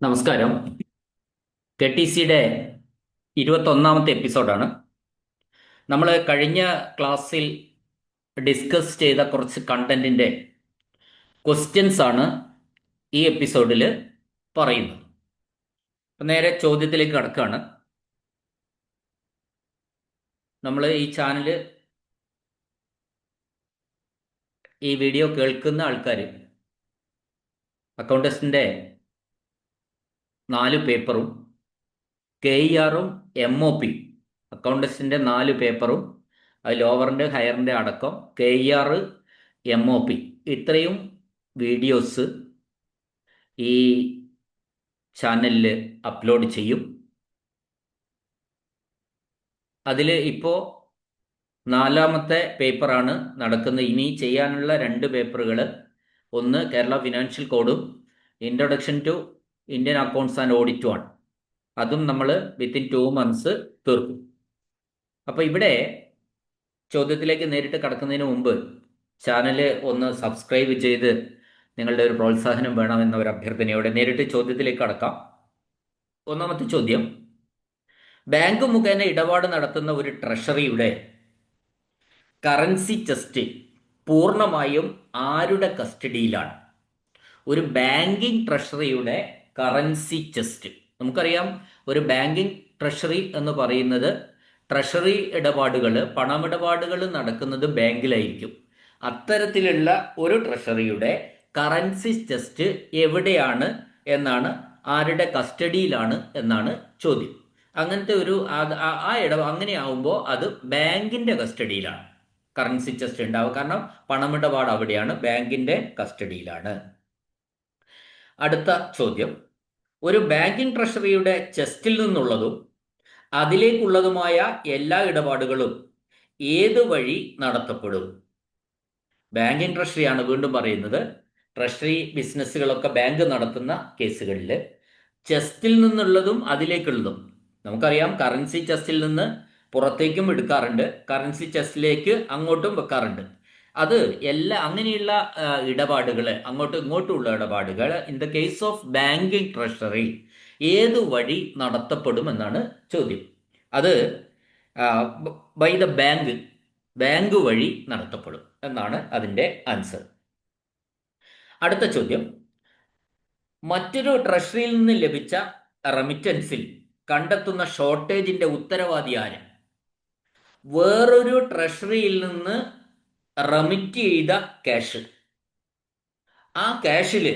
നമസ്കാരം. K T സിയുടെ 21ാമത്തെ എപ്പിസോഡാണ്. നമ്മൾ കഴിഞ്ഞ ക്ലാസ്സിൽ ഡിസ്കസ് ചെയ്ത കുറച്ച് കണ്ടന്റിന്റെ ക്വസ്റ്റ്യൻസ് ആണ് ഈ എപ്പിസോഡിൽ പറയുന്നത്. നേരെ ചോദ്യത്തിലേക്ക് കടക്കുകയാണ്. നമ്മൾ ഈ ചാനൽ, ഈ വീഡിയോ കേൾക്കുന്ന ആൾക്കാർ അക്കൗണ്ടൻസിന്റെ 4 പേപ്പറും KER-ഉം MOP അക്കൗണ്ടൻസിന്റെ 4 പേപ്പറും അത് ലോവറിന്റെ ഹയറിന്റെ അടക്കം KER, MOP ഇത്രയും വീഡിയോസ് ഈ ചാനലിൽ അപ്ലോഡ് ചെയ്യും. അതിൽ ഇപ്പോൾ 4ാമത്തെ പേപ്പറാണ് നടക്കുന്നത്. ഇനി ചെയ്യാനുള്ള 2 പേപ്പറുകൾ, ഒന്ന് കേരള ഫിനാൻഷ്യൽ കോഡും introduction to Indian accounts and ഓഡിറ്റും ആണ്. അതും നമ്മൾ വിത്തിൻ 2 months തീർക്കും. അപ്പോൾ ഇവിടെ ചോദ്യത്തിലേക്ക് നേരിട്ട് കടക്കുന്നതിന് മുമ്പ് ചാനൽ ഒന്ന് സബ്സ്ക്രൈബ് ചെയ്ത് നിങ്ങളുടെ ഒരു പ്രോത്സാഹനം വേണമെന്ന ഒരു അഭ്യർത്ഥനയോടെ നേരിട്ട് ചോദ്യത്തിലേക്ക് കടക്കാം. ഒന്നാമത്തെ ചോദ്യം: ബാങ്ക് മുഖേന ഇടപാട് നടത്തുന്ന ഒരു ട്രഷറിയുടെ കറൻസി ചെസ്റ്റ് പൂർണ്ണമായും ആരുടെ കസ്റ്റഡിയിലാണ്? ഒരു ബാങ്കിങ് ട്രഷറിയുടെ കറൻസി ചെസ്റ്റ്, നമുക്കറിയാം, ഒരു ബാങ്കിങ് ട്രഷറി എന്ന് പറയുന്നത് ട്രഷറി ഇടപാടുകൾ, പണമിടപാടുകൾ നടക്കുന്നത് ബാങ്കിലായിരിക്കും. അത്തരത്തിലുള്ള ഒരു ട്രഷറിയുടെ കറൻസി ചെസ്റ്റ് എവിടെയാണ് എന്നാണ്, ആരുടെ കസ്റ്റഡിയിലാണ് എന്നാണ് ചോദ്യം. അങ്ങനത്തെ ഒരു അങ്ങനെയാവുമ്പോൾ അത് ബാങ്കിന്റെ കസ്റ്റഡിയിലാണ് കറൻസി ചെസ്റ്റ് ഉണ്ടാവുക. കാരണം പണമിടപാട് അവിടെയാണ്, ബാങ്കിന്റെ കസ്റ്റഡിയിലാണ്. അടുത്ത ചോദ്യം: ഒരു ബാങ്കിങ് ട്രഷറിയുടെ ചെസ്റ്റിൽ നിന്നുള്ളതും അതിലേക്കുള്ളതുമായ എല്ലാ ഇടപാടുകളും ഏത് വഴി നടത്തപ്പെടും? ബാങ്കിങ് ട്രഷറിയാണ് വീണ്ടും പറയുന്നത്. ട്രഷറി ബിസിനസ്സുകളൊക്കെ ബാങ്ക് നടത്തുന്ന കേസുകളിൽ ചെസ്റ്റിൽ നിന്നുള്ളതും അതിലേക്കുള്ളതും, നമുക്കറിയാം, കറൻസി ചെസ്റ്റിൽ നിന്ന് പുറത്തേക്കും എടുക്കാറുണ്ട്, കറൻസി ചെസ്റ്റിലേക്ക് അങ്ങോട്ടും വെക്കാറുണ്ട്. അത് അങ്ങനെയുള്ള ഇടപാടുകൾ, അങ്ങോട്ടും ഇങ്ങോട്ടുമുള്ള ഇടപാടുകൾ in the case of banking treasury ഏത് വഴി നടത്തപ്പെടും എന്നാണ് ചോദ്യം. അത് ബൈ ദ ബാങ്ക് വഴി നടത്തപ്പെടും എന്നാണ് അതിൻ്റെ ആൻസർ. അടുത്ത ചോദ്യം: മറ്റൊരു ട്രഷറിയിൽ നിന്ന് ലഭിച്ച റെമിറ്റൻസിൽ കണ്ടെത്തുന്ന ഷോർട്ടേജിന്റെ ഉത്തരവാദി ആര്? വേറൊരു ട്രഷറിയിൽ നിന്ന് റെമിറ്റ് ചെയ്ത ക്യാഷ്, ആ ക്യാഷിൽ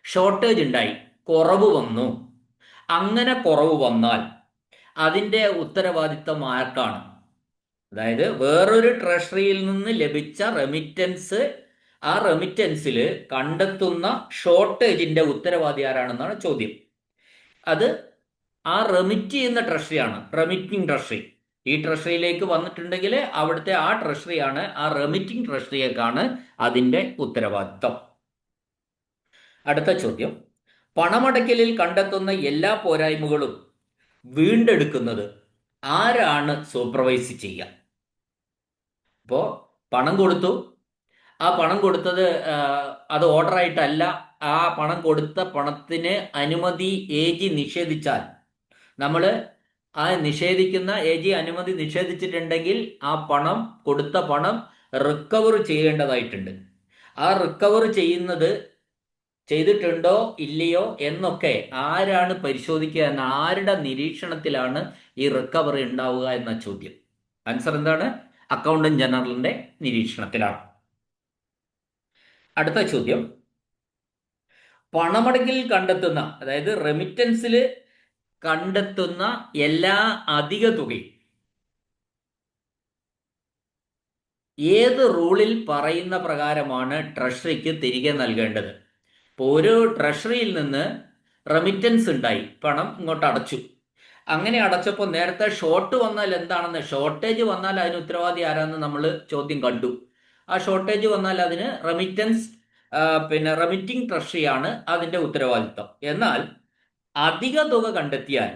ഷോർട്ടേജ് ഉണ്ടായി, കുറവ് വന്നു. അങ്ങനെ കുറവ് വന്നാൽ അതിൻ്റെ ഉത്തരവാദിത്തം ആർക്കാണ്? അതായത് വേറൊരു ട്രഷറിയിൽ നിന്ന് ലഭിച്ച റെമിറ്റൻസ്, ആ റെമിറ്റൻസിൽ കണ്ടെത്തുന്ന ഷോർട്ടേജിന്റെ ഉത്തരവാദി ആരാണെന്നാണ് ചോദ്യം. അത് ആ റെമിറ്റ് ചെയ്യുന്ന ട്രഷറിയാണ്, റെമിറ്റിംഗ് ട്രഷറി. ഈ ട്രഷറിയിലേക്ക് വന്നിട്ടുണ്ടെങ്കിൽ അവിടുത്തെ ആ ട്രഷറിയാണ്, ആ റെമിറ്റിംഗ് ട്രഷറിയേക്കാണ് അതിൻ്റെ ഉത്തരവാദിത്തം. അടുത്ത ചോദ്യം: പണമടയ്ക്കലിൽ കണ്ടെത്തുന്ന എല്ലാ പോരായ്മകളും വീണ്ടെടുക്കുന്നത് ആരാണ് സൂപ്പർവൈസ് ചെയ്യുക? ഇപ്പോൾ പണം കൊടുത്തു, ആ പണം കൊടുത്തത് അത് ഓർഡറായിട്ടല്ല, ആ പണം കൊടുത്ത പണത്തിന് അനുമതി AG നിഷേധിച്ചാൽ, നമ്മൾ ആ നിഷേധിക്കുന്ന AG അനുമതി നിഷേധിച്ചിട്ടുണ്ടെങ്കിൽ ആ കൊടുത്ത പണം റിക്കവർ ചെയ്യേണ്ടതായിട്ടുണ്ട്. ആ റിക്കവർ ചെയ്തിട്ടുണ്ടോ ഇല്ലയോ എന്നൊക്കെ ആരാണ് പരിശോധിക്കുക, എന്ന ആരുടെ നിരീക്ഷണത്തിലാണ് ഈ റിക്കവറി ഉണ്ടാവുക എന്ന ചോദ്യം. ആൻസർ എന്താണ്? അക്കൗണ്ടന്റ് ജനറലിന്റെ നിരീക്ഷണത്തിലാണ്. അടുത്ത ചോദ്യം: പണമടയ്ക്കലിൽ കണ്ടെത്തുന്ന, അതായത് റെമിറ്റൻസിൽ കണ്ടെത്തുന്ന എല്ലാ അധിക തുകയും ഏത് റൂളിൽ പറയുന്ന പ്രകാരമാണ് ട്രഷറിക്ക് തിരികെ നൽകേണ്ടത്? ഇപ്പോൾ ഒരു ട്രഷറിയിൽ നിന്ന് റെമിറ്റൻസ് ഉണ്ടായി, പണം ഇങ്ങോട്ട് അടച്ചു. അങ്ങനെ അടച്ചപ്പോൾ നേരത്തെ ഷോർട്ട് വന്നാൽ എന്താണെന്ന്, ഷോർട്ടേജ് വന്നാൽ അതിന് ഉത്തരവാദി ആരാന്ന് നമ്മൾ ചോദ്യം കണ്ടു. ആ ഷോർട്ടേജ് വന്നാൽ അതിന് റെമിറ്റിംഗ് ട്രഷറിയാണ് അതിൻ്റെ ഉത്തരവാദിത്തം. എന്നാൽ അധിക തുക കണ്ടെത്തിയാൽ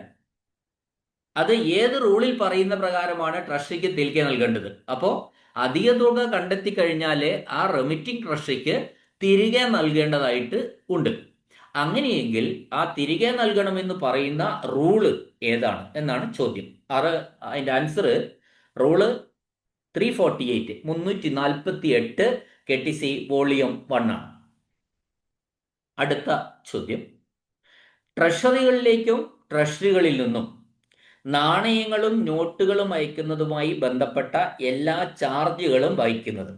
അത് ഏത് റൂളിൽ പറയുന്ന പ്രകാരമാണ് ട്രഷറിക്ക് തിരികെ നൽകേണ്ടത്? അപ്പോൾ അധിക തുക കണ്ടെത്തി കഴിഞ്ഞാൽ ആ റെമിറ്റിംഗ് ട്രഷറിക്ക് തിരികെ നൽകേണ്ടതായിട്ട് ഉണ്ട്. അങ്ങനെയെങ്കിൽ ആ തിരികെ നൽകണമെന്ന് പറയുന്ന റൂള് ഏതാണ് എന്നാണ് ചോദ്യം. അതിന്റെ ആൻസർ റൂള് 348 348 KTC വോളിയം 1 ആണ്. അടുത്ത ചോദ്യം, ട്രഷറികളിലേക്കും ട്രഷറികളിൽ നിന്നും നാണയങ്ങളും നോട്ടുകളും അയക്കുന്നതുമായി ബന്ധപ്പെട്ട എല്ലാ ചാർജുകളും വഹിക്കുന്നത്.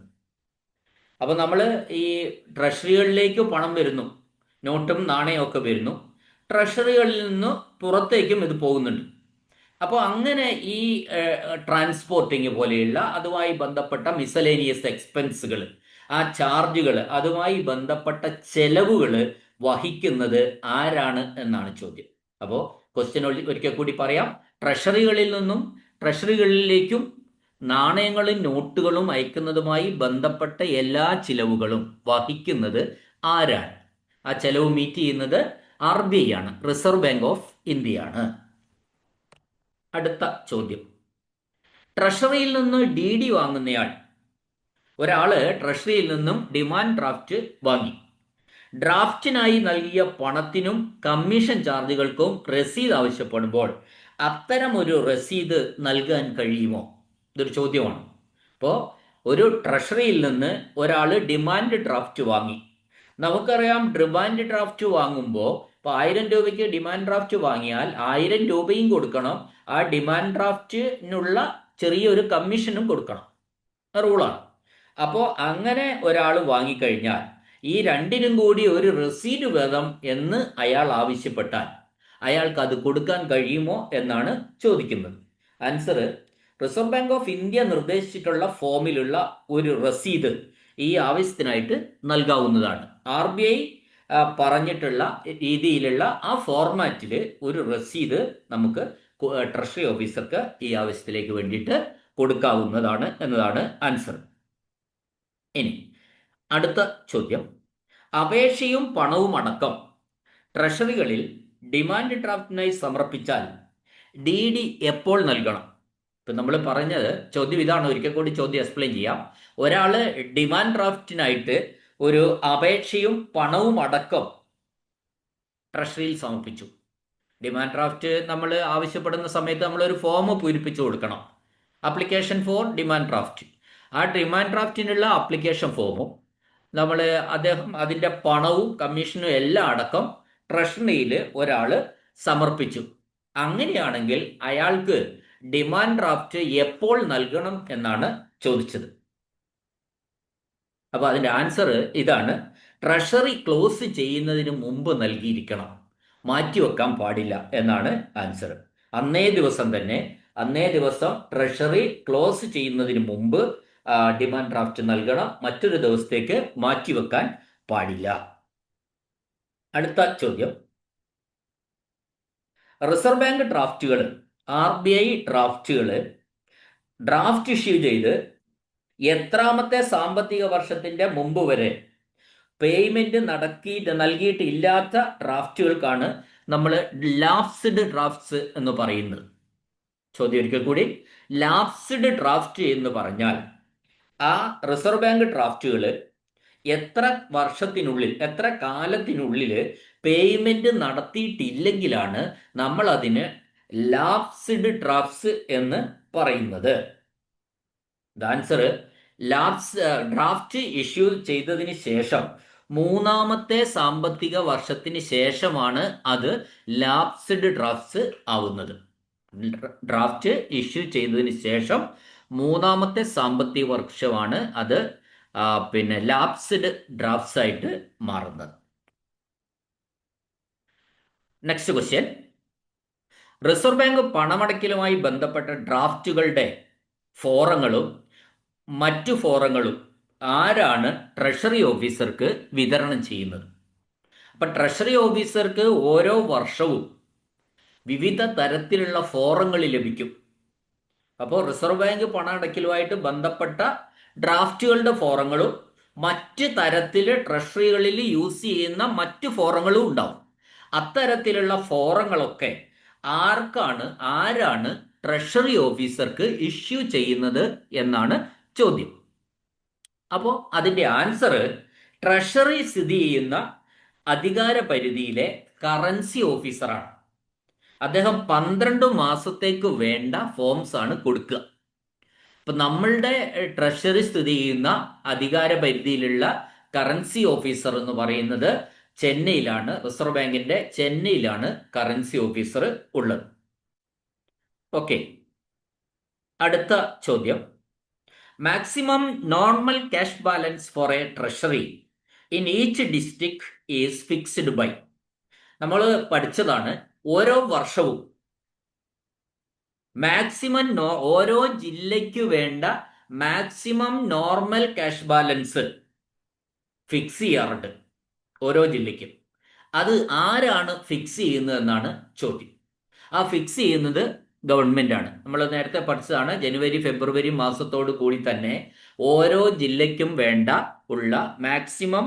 അപ്പൊ നമ്മൾ ഈ ട്രഷറികളിലേക്ക് പണം വരുന്നു, നോട്ടും നാണയവും ഒക്കെ വരുന്നു, ട്രഷറികളിൽ നിന്ന് പുറത്തേക്കും ഇത് പോകുന്നുണ്ട്. അപ്പോൾ അങ്ങനെ ഈ ട്രാൻസ്പോർട്ടിങ് പോലെയുള്ള അതുമായി ബന്ധപ്പെട്ട മിസലേനിയസ് എക്സ്പെൻസുകൾ, ആ ചാർജുകൾ, അതുമായി ബന്ധപ്പെട്ട ചെലവുകൾ വഹിക്കുന്നത് ആരാണ് എന്നാണ് ചോദ്യം. അപ്പോൾ ക്വസ്റ്റ്യൻ ഒരിക്കൽ കൂടി പറയാം. ട്രഷറികളിലേക്കും നാണയങ്ങളും നോട്ടുകളും അയക്കുന്നതുമായി ബന്ധപ്പെട്ട എല്ലാ ചിലവുകളും വഹിക്കുന്നത് ആരാണ്? ആ ചെലവ് മീറ്റ് ചെയ്യുന്നത് RBI ആണ്, റിസർവ് ബാങ്ക് ഓഫ് ഇന്ത്യ ആണ്. അടുത്ത ചോദ്യം, ട്രഷറിയിൽ നിന്ന് DD വാങ്ങുന്നയാൾ, ഒരാള് ട്രഷറിയിൽ നിന്നും ഡിമാൻഡ് ഡ്രാഫ്റ്റ് വാങ്ങി. ഡ്രാഫ്റ്റിനായി നൽകിയ പണത്തിനും കമ്മീഷൻ ചാർജുകൾക്കും രസീത് ആവശ്യപ്പെടുമ്പോൾ അത്തരം ഒരു രസീത് നൽകാൻ കഴിയുമോ? ഇതൊരു ചോദ്യമാണ്. അപ്പോൾ ഒരു ട്രഷറിയിൽ നിന്ന് ഒരാൾ ഡിമാൻഡ് ഡ്രാഫ്റ്റ് വാങ്ങി. നമുക്കറിയാം, ഡിമാൻഡ് ഡ്രാഫ്റ്റ് വാങ്ങുമ്പോൾ ഇപ്പോൾ 1000 രൂപയ്ക്ക് ഡിമാൻഡ് ഡ്രാഫ്റ്റ് വാങ്ങിയാൽ 1000 രൂപയും കൊടുക്കണം, ആ ഡിമാൻഡ് ഡ്രാഫ്റ്റിനുള്ള ചെറിയൊരു കമ്മീഷനും കൊടുക്കണം. റൂളാണ്. അപ്പോൾ അങ്ങനെ ഒരാൾ വാങ്ങിക്കഴിഞ്ഞാൽ ഈ രണ്ടിനും കൂടി ഒരു റെസീറ്റ് വേണം എന്ന് അയാൾ ആവശ്യപ്പെട്ടാൽ അയാൾക്ക് അത് കൊടുക്കാൻ കഴിയുമോ എന്നാണ് ചോദിക്കുന്നത്. Answer, reserve bank of India നിർദ്ദേശിച്ചിട്ടുള്ള ഫോമിലുള്ള ഒരു രസീത് ഈ ആവശ്യത്തിനായിട്ട് നൽകാവുന്നതാണ്. RBI പറഞ്ഞിട്ടുള്ള രീതിയിലുള്ള ആ ഫോർമാറ്റിൽ ഒരു രസീത് നമുക്ക് ട്രഷറി ഓഫീസർക്ക് ഈ ആവശ്യത്തിലേക്ക് വേണ്ടിയിട്ട് കൊടുക്കാവുന്നതാണ് എന്നതാണ് ആൻസർ. ഇനി അടുത്ത ചോദ്യം, അപേക്ഷയും പണവും അടക്കം ട്രഷറികളിൽ ഡിമാൻഡ് ഡ്രാഫ്റ്റിനായി സമർപ്പിച്ചാൽ DD എപ്പോൾ നൽകണം? ഇപ്പം നമ്മൾ പറഞ്ഞത് ചോദ്യം ഇതാണ്, ഒരിക്കൽ കൂടി ചോദ്യം എക്സ്പ്ലെയിൻ ചെയ്യാം. ഒരാൾ ഡിമാൻഡ് ഡ്രാഫ്റ്റിനായിട്ട് ഒരു അപേക്ഷയും പണവും അടക്കം ട്രഷറിയിൽ സമർപ്പിച്ചു. ഡിമാൻഡ് ഡ്രാഫ്റ്റ് നമ്മൾ ആവശ്യപ്പെടുന്ന സമയത്ത് നമ്മളൊരു ഫോം പൂരിപ്പിച്ചു കൊടുക്കണം, അപ്ലിക്കേഷൻ ഫോർ ഡിമാൻഡ് ഡ്രാഫ്റ്റ്. ആ ഡിമാൻഡ് ഡ്രാഫ്റ്റിനുള്ള അപ്ലിക്കേഷൻ ഫോമും അദ്ദേഹം അതിൻ്റെ പണവും കമ്മീഷനും എല്ലാം അടക്കം ട്രഷറിയിൽ ഒരാൾ സമർപ്പിച്ചു. അങ്ങനെയാണെങ്കിൽ അയാൾക്ക് ഡിമാൻഡ് ഡ്രാഫ്റ്റ് എപ്പോൾ നൽകണം എന്നാണ് ചോദിച്ചത്. അപ്പോൾ അതിൻ്റെ ആൻസർ ഇതാണ്, ട്രഷറി ക്ലോസ് ചെയ്യുന്നതിന് മുമ്പ് നൽകിയിരിക്കണം, മാറ്റിവെക്കാൻ പാടില്ല എന്നാണ് ആൻസർ. അന്നേ ദിവസം ട്രഷറി ക്ലോസ് ചെയ്യുന്നതിന് മുമ്പ് ഡിമാൻഡ് ഡ്രാഫ്റ്റ് നൽകണം, മറ്റൊരു ദിവസത്തേക്ക് മാറ്റിവെക്കാൻ പാടില്ല. അടുത്ത ചോദ്യം, റിസർവ് ബാങ്ക് ഡ്രാഫ്റ്റുകൾ, RBI ഡ്രാഫ്റ്റുകൾ ഡ്രാഫ്റ്റ് ഇഷ്യൂ ചെയ്ത് എത്രാമത്തെ സാമ്പത്തിക വർഷത്തിന്റെ മുമ്പ് വരെ പേയ്മെന്റ് നൽകിയിട്ടില്ലാത്ത ഡ്രാഫ്റ്റുകൾക്കാണ് നമ്മൾ ലാപ്സ്ഡ് ഡ്രാഫ്റ്റ്സ് എന്ന് പറയുന്നത്. ചോദ്യം ഒരിക്കൽ കൂടി, ലാപ്സ്ഡ് ഡ്രാഫ്റ്റ് എന്ന് പറഞ്ഞാൽ ആ റിസർവ് ബാങ്ക് ഡ്രാഫ്റ്റുകൾ എത്ര വർഷത്തിനുള്ളിൽ, എത്ര കാലത്തിനുള്ളിൽ പേയ്മെന്റ് നടത്തിയിട്ടില്ലെങ്കിലാണ് നമ്മൾ അതിന് ലാപ്സ്ഡ് ഡ്രാഫ്റ്റ്സ് എന്ന് പറയുന്നത്. ആൻസർ, ഡ്രാഫ്റ്റ് ഇഷ്യൂ ചെയ്തതിന് ശേഷം 3ാമത്തെ സാമ്പത്തിക വർഷത്തിന് ശേഷമാണ് അത് ലാപ്സ്ഡ് ഡ്രാഫ്റ്റ്സ് ആവുന്നത്. ഡ്രാഫ്റ്റ് ഇഷ്യൂ ചെയ്തതിന് ശേഷം 3ാമത്തെ സാമ്പത്തിക വർഷമാണ് അത് ലാപ്സ്ഡ് ഡ്രാഫ്റ്റ്സ് ആയിട്ട് മാറുന്നത്. നെക്സ്റ്റ് ക്വസ്റ്റ്യൻ, റിസർവ് ബാങ്ക് പണമടയ്ക്കലുമായി ബന്ധപ്പെട്ട ഡ്രാഫ്റ്റുകളുടെ ഫോറങ്ങളും മറ്റു ഫോറങ്ങളും ആരാണ് ട്രഷറി ഓഫീസർക്ക് വിതരണം ചെയ്യുന്നത്? അപ്പം ട്രഷറി ഓഫീസർക്ക് ഓരോ വർഷവും വിവിധ തരത്തിലുള്ള ഫോറങ്ങൾ ലഭിക്കും. അപ്പോൾ റിസർവ് ബാങ്ക് പണമടയ്ക്കലുമായിട്ട് ബന്ധപ്പെട്ട ഡ്രാഫ്റ്റുകളുടെ ഫോറങ്ങളും മറ്റ് തരത്തിൽ ട്രഷറികളിൽ യൂസ് ചെയ്യുന്ന മറ്റ് ഫോറങ്ങളും ഉണ്ടാവും. അത്തരത്തിലുള്ള ഫോറങ്ങളൊക്കെ ആരാണ് ട്രഷറി ഓഫീസർക്ക് ഇഷ്യൂ ചെയ്യുന്നത് എന്നാണ് ചോദ്യം. അപ്പോൾ അതിൻ്റെ ആൻസർ, ട്രഷറി സ്ഥിതി ചെയ്യുന്ന അധികാര പരിധിയിലെ കറൻസി ഓഫീസറാണ്. അദ്ദേഹം 12 മാസത്തേക്ക് വേണ്ട ഫോംസ് ആണ് കൊടുക്കുക. ഇപ്പൊ നമ്മളുടെ ട്രഷറി സ്ഥിതി ചെയ്യുന്ന അധികാര പരിധിയിലുള്ള കറൻസി ഓഫീസർ എന്ന് പറയുന്നത് ചെന്നൈയിലാണ്. റിസർവ് ബാങ്കിന്റെ ചെന്നൈയിലാണ് കറൻസി ഓഫീസർ ഉള്ളത്. ഓക്കെ, അടുത്ത ചോദ്യം. Maximum normal cash balance for a treasury in each district is fixed by. നമ്മൾ പഠിച്ചതാണ്, ഓരോ വർഷവും മാക്സിമം ഓരോ ജില്ലയ്ക്ക് വേണ്ട maximum normal cash balance fix ചെയ്യാറുണ്ട് ഓരോ ജില്ലയ്ക്കും. അത് ആരാണ് ഫിക്സ് ചെയ്യുന്നത് എന്നാണ് ചോദ്യം. ആ ഫിക്സ് ചെയ്യുന്നത് ഗവൺമെന്റ് ആണ്. നമ്മൾ നേരത്തെ പഠിച്ചതാണ്, ജനുവരി ഫെബ്രുവരി മാസത്തോടു കൂടി തന്നെ ഓരോ ജില്ലയ്ക്കും വേണ്ട ഉള്ള maximum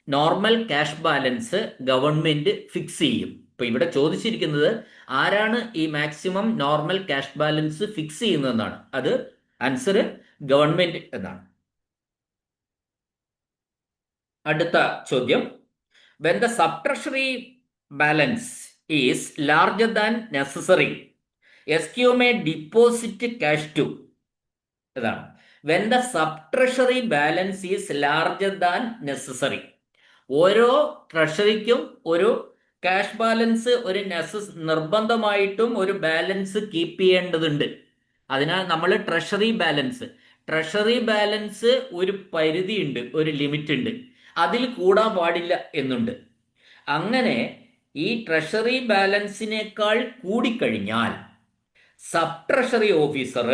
normal cash balance government fix ചെയ്യും. ഇപ്പൊ ഇവിടെ ചോദിച്ചിരിക്കുന്നത് ആരാണ് ഈ maximum normal cash balance fix ചെയ്യുന്നതെന്നാണ്. അത് ആൻസർ ഗവൺമെന്റ് എന്നാണ്. അടുത്ത ചോദ്യം. When the sub treasury balance is larger than necessary STO may deposit cash to. ഇതാണ് when the sub treasury balance is larger than necessary. ഓരോ ട്രഷറിക്കും ഒരു ക്യാഷ് ബാലൻസ് ഒരു നിർബന്ധമായിട്ടും ഒരു ബാലൻസ് കീപ്പ് ചെയ്യേണ്ടതുണ്ട്. അതിനാൽ നമ്മൾ ട്രഷറി ബാലൻസ് ഒരു പരിധിയുണ്ട്, ഒരു ലിമിറ്റ് ഉണ്ട്, അതിൽ കൂടാൻ പാടില്ല എന്നുണ്ട്. അങ്ങനെ ഈ ട്രഷറി ബാലൻസിനേക്കാൾ കൂടിക്കഴിഞ്ഞാൽ സബ് ട്രഷറി ഓഫീസർ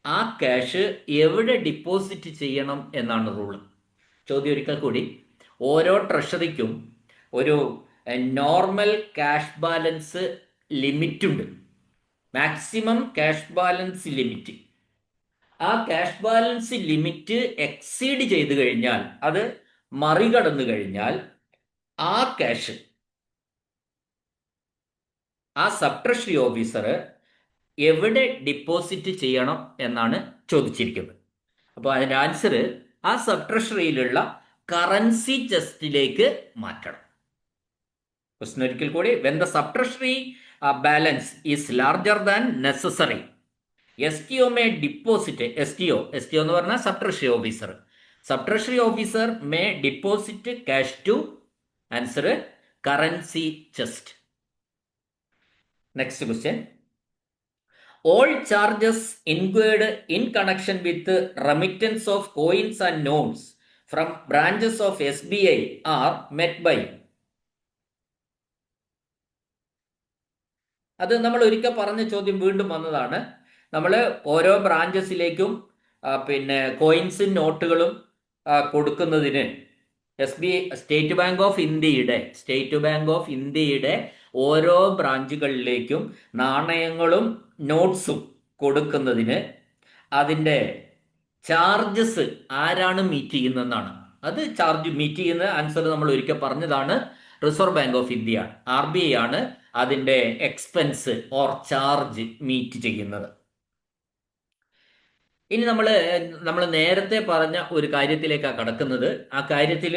ആ ക്യാഷ് എവിടെ ഡിപ്പോസിറ്റ് ചെയ്യണം എന്നാണ് റൂൾ. ചോദ്യം ഒരിക്കൽ കൂടി. ഓരോ ട്രഷറിക്കും ഒരു നോർമൽ ക്യാഷ് ബാലൻസ് ലിമിറ്റ് ഉണ്ട്, മാക്സിമം ക്യാഷ് ബാലൻസ് ലിമിറ്റ്. ആ ക്യാഷ് ബാലൻസ് ലിമിറ്റ് എക്സീഡ് ചെയ്ത് കഴിഞ്ഞാൽ, അത് മറികടന്നു കഴിഞ്ഞാൽ ആ ക്യാഷ് ആ സബ് ട്രഷറി ഓഫീസർ എവിടെ ഡിപ്പോസിറ്റ് ചെയ്യണം എന്നാണ് ചോദിച്ചിരിക്കുന്നത്. അപ്പോൾ അതിന്റെ ആൻസർ ആ സബ് ട്രഷറിയിലുള്ള കറൻസി ചെസ്റ്റിലേക്ക് മാറ്റണം. ക്വസ്റ്റ്യൻ ഒരിക്കൽ കൂടി. When the sub treasury balance is larger than necessary STO may deposit. STO എന്ന് പറഞ്ഞാൽ sub treasury officer. Sub treasury officer may deposit cash to. Answer currency chest. Next question. All charges incurred in connection with remittance of coins and notes from branches of SBI are met by. അത് നമ്മൾ ഒരിക്കൽ പറഞ്ഞ ചോദ്യം വീണ്ടും വന്നതാണ്. നമ്മൾ ഓരോ ബ്രാഞ്ചസിലേക്കും പിന്നെ കോയിൻസും നോട്ടുകളും കൊടുക്കുന്നതിന് സ്റ്റേറ്റ് ബാങ്ക് ഓഫ് ഇന്ത്യയുടെ ഓരോ ബ്രാഞ്ചുകളിലേക്കും നാണയങ്ങളും നോട്ട്സും കൊടുക്കുന്നതിന് അതിൻ്റെ ചാർജസ് ആരാണ് മീറ്റ് ചെയ്യുന്നതെന്നാണ്. അത് ചാർജ് മീറ്റ് ചെയ്യുന്ന ആൻസർ നമ്മൾ ഒരിക്കൽ പറഞ്ഞതാണ്, reserve bank of India, RBI ആണ് അതിൻ്റെ എക്സ്പെൻസ് ഓർ ചാർജ് മീറ്റ് ചെയ്യുന്നത്. ഇനി നമ്മൾ നേരത്തെ പറഞ്ഞ ഒരു കാര്യത്തിലേക്കാണ് കടക്കുന്നത്. ആ കാര്യത്തിൽ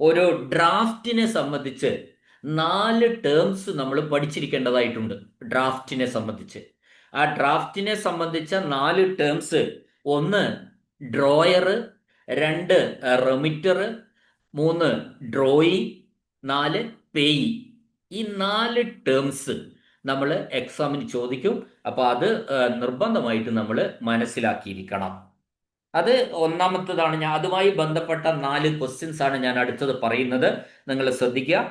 ഒരു ഡ്രാഫ്റ്റിനെ സംബന്ധിച്ച് 4 ടേംസ് നമ്മൾ പഠിച്ചിരിക്കേണ്ടതായിട്ടുണ്ട്. ഡ്രാഫ്റ്റിനെ സംബന്ധിച്ച് ആ ഡ്രാഫ്റ്റിനെ സംബന്ധിച്ച 4 ടേംസ്: 1 ഡ്രോയർ, 2 റെമിറ്റർ, 3 ഡ്രോയി, 4 പേയി. ഈ 4 ടേംസ് നമ്മൾ എക്സാമിന് ചോദിക്കും. അപ്പോൾ അത് നിർബന്ധമായിട്ട് നമ്മൾ മനസ്സിലാക്കിയിരിക്കണം. അത് ഒന്നാമത്തേതാണ്. അതുമായി ബന്ധപ്പെട്ട 4 ക്വസ്റ്റ്യൻസ് ആണ് ഞാൻ അടുത്തത് പറയുന്നത്. നിങ്ങൾ ശ്രദ്ധിക്കുക.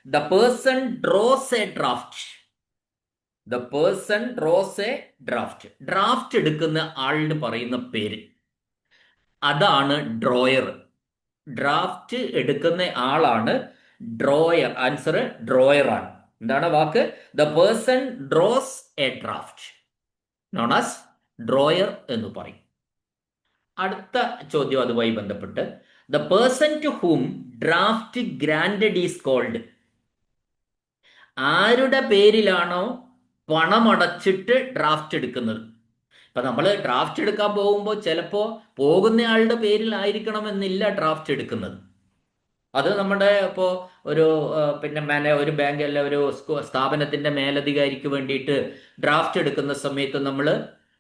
The person draws a draft. Draft എടുക്കുന്ന ആളിന് പറയുന്ന പേര്, അതാണ് ഡ്രോയർ. ഡ്രാഫ്റ്റ് എടുക്കുന്ന ആളാണ് ഡ്രോയർ. ആൻസർ ഡ്രോയർ ആണ്. എന്താണ് വാക്ക്? The person draws a draft, known as drawer എന്ന് പറയും. അടുത്ത ചോദ്യം അതുമായി ബന്ധപ്പെട്ട്. The person to whom draft granted is called. ആരുടെ പേരിലാണോ പണമടച്ചിട്ട് ഡ്രാഫ്റ്റ് എടുക്കുന്നത്. ഇപ്പൊ നമ്മൾ ഡ്രാഫ്റ്റ് എടുക്കാൻ പോകുമ്പോൾ ചിലപ്പോൾ പോകുന്നയാളുടെ പേരിലായിരിക്കണമെന്നില്ല ഡ്രാഫ്റ്റ് എടുക്കുന്നത്. അത് നമ്മുടെ ഇപ്പോൾ ഒരു പിന്നെ ഒരു ബാങ്ക് അല്ല ഒരു സ്ഥാപനത്തിന്റെ മേലധികാരിക്ക് വേണ്ടിയിട്ട് ഡ്രാഫ്റ്റ് എടുക്കുന്ന സമയത്ത് നമ്മൾ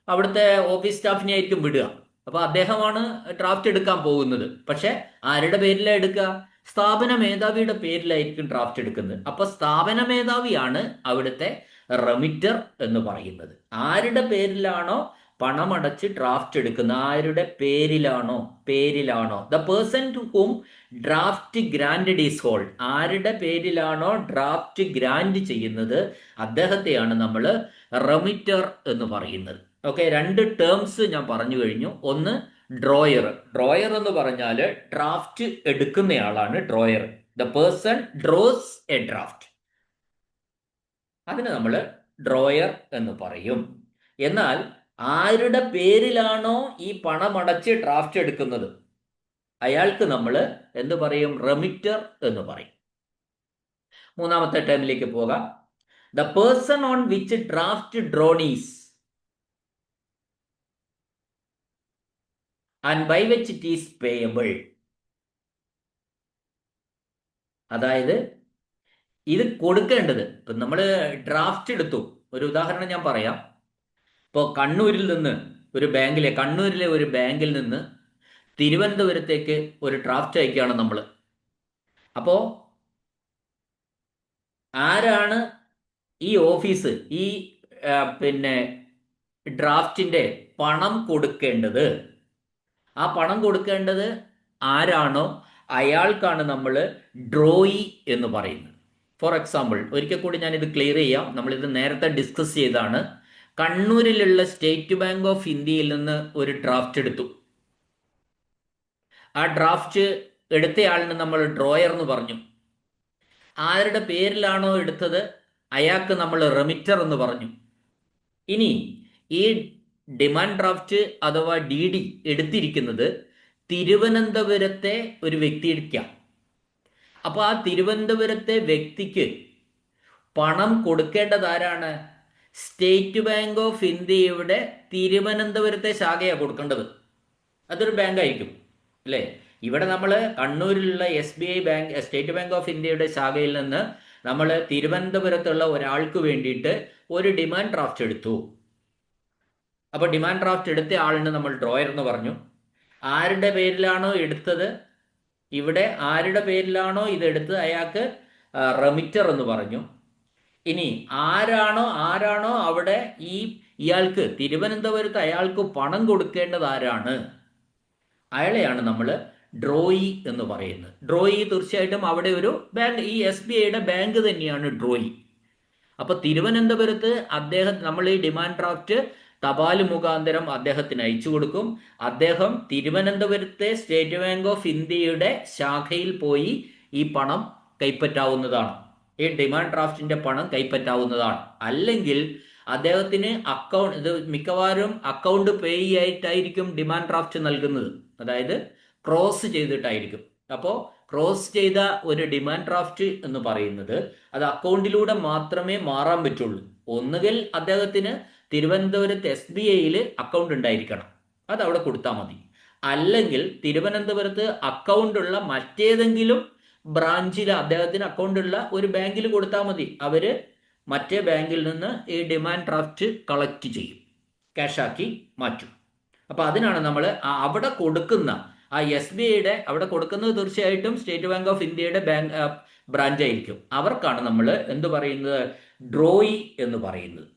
അവിടുത്തെ ഓഫീസ് സ്റ്റാഫിനെ ആയിരിക്കും വിടുക. അപ്പൊ അദ്ദേഹമാണ് ഡ്രാഫ്റ്റ് എടുക്കാൻ പോകുന്നത്. പക്ഷെ ആരുടെ പേരിലാണ് എടുക്കുക? സ്ഥാപന മേധാവിയുടെ പേരിലായിരിക്കും ഡ്രാഫ്റ്റ് എടുക്കുന്നത്. അപ്പൊ സ്ഥാപന മേധാവിയാണ് അവിടുത്തെ റെമിറ്റർ എന്ന് പറയുന്നത്. ആരുടെ പേരിലാണോ പണമടച്ച് ഡ്രാഫ്റ്റ് എടുക്കുന്ന, ആരുടെ പേരിലാണോ the person to whom draft grant is hold, ആരുടെ പേരിലാണോ ഡ്രാഫ്റ്റ് ഗ്രാൻഡ് ചെയ്യുന്നത് അദ്ദേഹത്തെയാണ് നമ്മൾ റെമിറ്റർ എന്ന് പറയുന്നത്. ഓക്കെ, രണ്ട് ടേംസ് ഞാൻ പറഞ്ഞു കഴിഞ്ഞു. ഒന്ന് ഡ്രോയർ എന്ന് പറഞ്ഞാൽ ഡ്രാഫ്റ്റ് എടുക്കുന്നയാളാണ് drawer. The person draws a draft, അതിന് നമ്മൾ ഡ്രോയർ എന്ന് പറയും. എന്നാൽ ആരുടെ പേരിലാണോ ഈ പണമടച്ച് ഡ്രാഫ്റ്റ് എടുക്കുന്നത് അയാൾക്ക് നമ്മൾ എന്ത് പറയും? റെമിറ്റർ എന്ന് പറയും. മൂന്നാമത്തെ ടേമിലേക്ക് പോകാം. The person on which draft drawn is and by which it is payable. അതായത് ഇത് കൊടുക്കേണ്ടത്, ഇപ്പൊ നമ്മൾ ഡ്രാഫ്റ്റ് എടുത്തു. ഒരു ഉദാഹരണം ഞാൻ പറയാം. ഇപ്പോൾ കണ്ണൂരിലെ ഒരു ബാങ്കിൽ നിന്ന് തിരുവനന്തപുരത്തേക്ക് ഒരു ഡ്രാഫ്റ്റ് അയക്കുകയാണ് നമ്മൾ. അപ്പോ ആരാണ് ഈ ഓഫീസ് ഈ പിന്നെ ഡ്രാഫ്റ്റിന്റെ പണം കൊടുക്കേണ്ടത്? ആ പണം കൊടുക്കേണ്ടത് ആരാണോ അയാൾക്കാണ് നമ്മൾ ഡ്രോയി എന്ന് പറയുന്നത്. ഫോർ എക്സാമ്പിൾ, ഒരിക്കൽ കൂടി ഞാനിത് ക്ലിയർ ചെയ്യാം. നമ്മളിത് നേരത്തെ ഡിസ്കസ് ചെയ്താണ്. കണ്ണൂരിലുള്ള സ്റ്റേറ്റ് ബാങ്ക് ഓഫ് ഇന്ത്യയിൽ നിന്ന് ഒരു ഡ്രാഫ്റ്റ് എടുത്തു. ആ ഡ്രാഫ്റ്റ് എടുത്തയാളിന് നമ്മൾ ഡ്രോയർ എന്ന് പറഞ്ഞു. ആരുടെ പേരിലാണോ എടുത്തത് അയാൾക്ക് നമ്മൾ റെമിറ്റർ എന്ന് പറഞ്ഞു. ഇനി ഈ ഡിമാൻഡ് ഡ്രാഫ്റ്റ് അഥവാ DD എടുത്തിരിക്കുന്നത് തിരുവനന്തപുരത്തെ ഒരു വ്യക്തിക്കാം. അപ്പോൾ ആ തിരുവനന്തപുരത്തെ വ്യക്തിക്ക് പണം കൊടുക്കേണ്ടത് ആരാണ്? സ്റ്റേറ്റ് ബാങ്ക് ഓഫ് ഇന്ത്യയുടെ തിരുവനന്തപുരത്തെ ശാഖയാണ് കൊടുക്കേണ്ടത്. അതൊരു ബാങ്ക് ആയിരിക്കും അല്ലേ? ഇവിടെ നമ്മൾ കണ്ണൂരിലുള്ള SBI bank, state bank of ഇന്ത്യയുടെ ശാഖയിൽ നിന്ന് നമ്മൾ തിരുവനന്തപുരത്തുള്ള ഒരാൾക്ക് വേണ്ടിയിട്ട് ഒരു ഡിമാൻഡ് ഡ്രാഫ്റ്റ് എടുത്തു. അപ്പോൾ ഡിമാൻഡ് ഡ്രാഫ്റ്റ് എടുത്ത ആളിന് നമ്മൾ ഡ്രോയർ എന്ന് പറഞ്ഞു. ആരുടെ പേരിലാണോ എടുത്തത്, ഇവിടെ ആരുടെ പേരിലാണോ ഇതെടുത്തത് അയാൾക്ക് റെമിറ്റർ എന്ന് പറഞ്ഞു. ഇനി ആരാണോ അവിടെ ഇയാൾക്ക് തിരുവനന്തപുരത്ത് അയാൾക്ക് പണം കൊടുക്കേണ്ടത് ആരാണ് അയാളെയാണ് നമ്മൾ ഡ്രോയി എന്ന് പറയുന്നത്. ഡ്രോയി തീർച്ചയായിട്ടും അവിടെ ഒരു ബാങ്ക്, ഈ SBIയുടെ ബാങ്ക് തന്നെയാണ് ഡ്രോയി. അപ്പൊ തിരുവനന്തപുരത്ത് നമ്മൾ ഈ ഡിമാൻഡ് ഡ്രാഫ്റ്റ് തപാൽ മുഖാന്തരം അദ്ദേഹത്തിന് അയച്ചു കൊടുക്കും. അദ്ദേഹം തിരുവനന്തപുരത്തെ സ്റ്റേറ്റ് ബാങ്ക് ഓഫ് ഇന്ത്യയുടെ ശാഖയിൽ പോയി ഈ പണം കൈപ്പറ്റാവുന്നതാണ്. ഈ ഡിമാൻഡ് ഡ്രാഫ്റ്റിന്റെ പണം കൈപ്പറ്റാവുന്നതാണ്. അല്ലെങ്കിൽ അദ്ദേഹത്തിന് ഇത് മിക്കവാറും അക്കൗണ്ട് പേ ആയിട്ടായിരിക്കും ഡിമാൻഡ് ഡ്രാഫ്റ്റ് നൽകുന്നത്. അതായത് ക്രോസ് ചെയ്തിട്ടായിരിക്കും. അപ്പോൾ ക്രോസ് ചെയ്ത ഒരു ഡിമാൻഡ് ഡ്രാഫ്റ്റ് എന്ന് പറയുന്നത് അത് അക്കൗണ്ടിലൂടെ മാത്രമേ മാറാൻ പറ്റുള്ളൂ. ഒന്നുകിൽ അദ്ദേഹത്തിന് തിരുവനന്തപുരത്ത് SBIയിൽ അക്കൗണ്ട് ഉണ്ടായിരിക്കണം, അത് അവിടെ കൊടുത്താൽ മതി. അല്ലെങ്കിൽ തിരുവനന്തപുരത്ത് അക്കൗണ്ടുള്ള മറ്റേതെങ്കിലും ബ്രാഞ്ചിൽ അദ്ദേഹത്തിന് അക്കൗണ്ടുള്ള ഒരു ബാങ്കിൽ കൊടുത്താൽ മതി. അവര് മറ്റേ ബാങ്കിൽ നിന്ന് ഈ ഡിമാൻഡ് ഡ്രാഫ്റ്റ് കളക്ട് ചെയ്യും, ക്യാഷാക്കി മാറ്റും. അപ്പൊ അതിനാണ് നമ്മൾ അവിടെ കൊടുക്കുന്ന ആ SBIയുടെ അവിടെ കൊടുക്കുന്നത് തീർച്ചയായിട്ടും സ്റ്റേറ്റ് ബാങ്ക് ഓഫ് ഇന്ത്യയുടെ ബ്രാഞ്ച് ആയിരിക്കും. അവർക്കാണ് നമ്മൾ എന്ത് പറയുന്നത്? ഡ്രോയി എന്ന് പറയുന്നത്.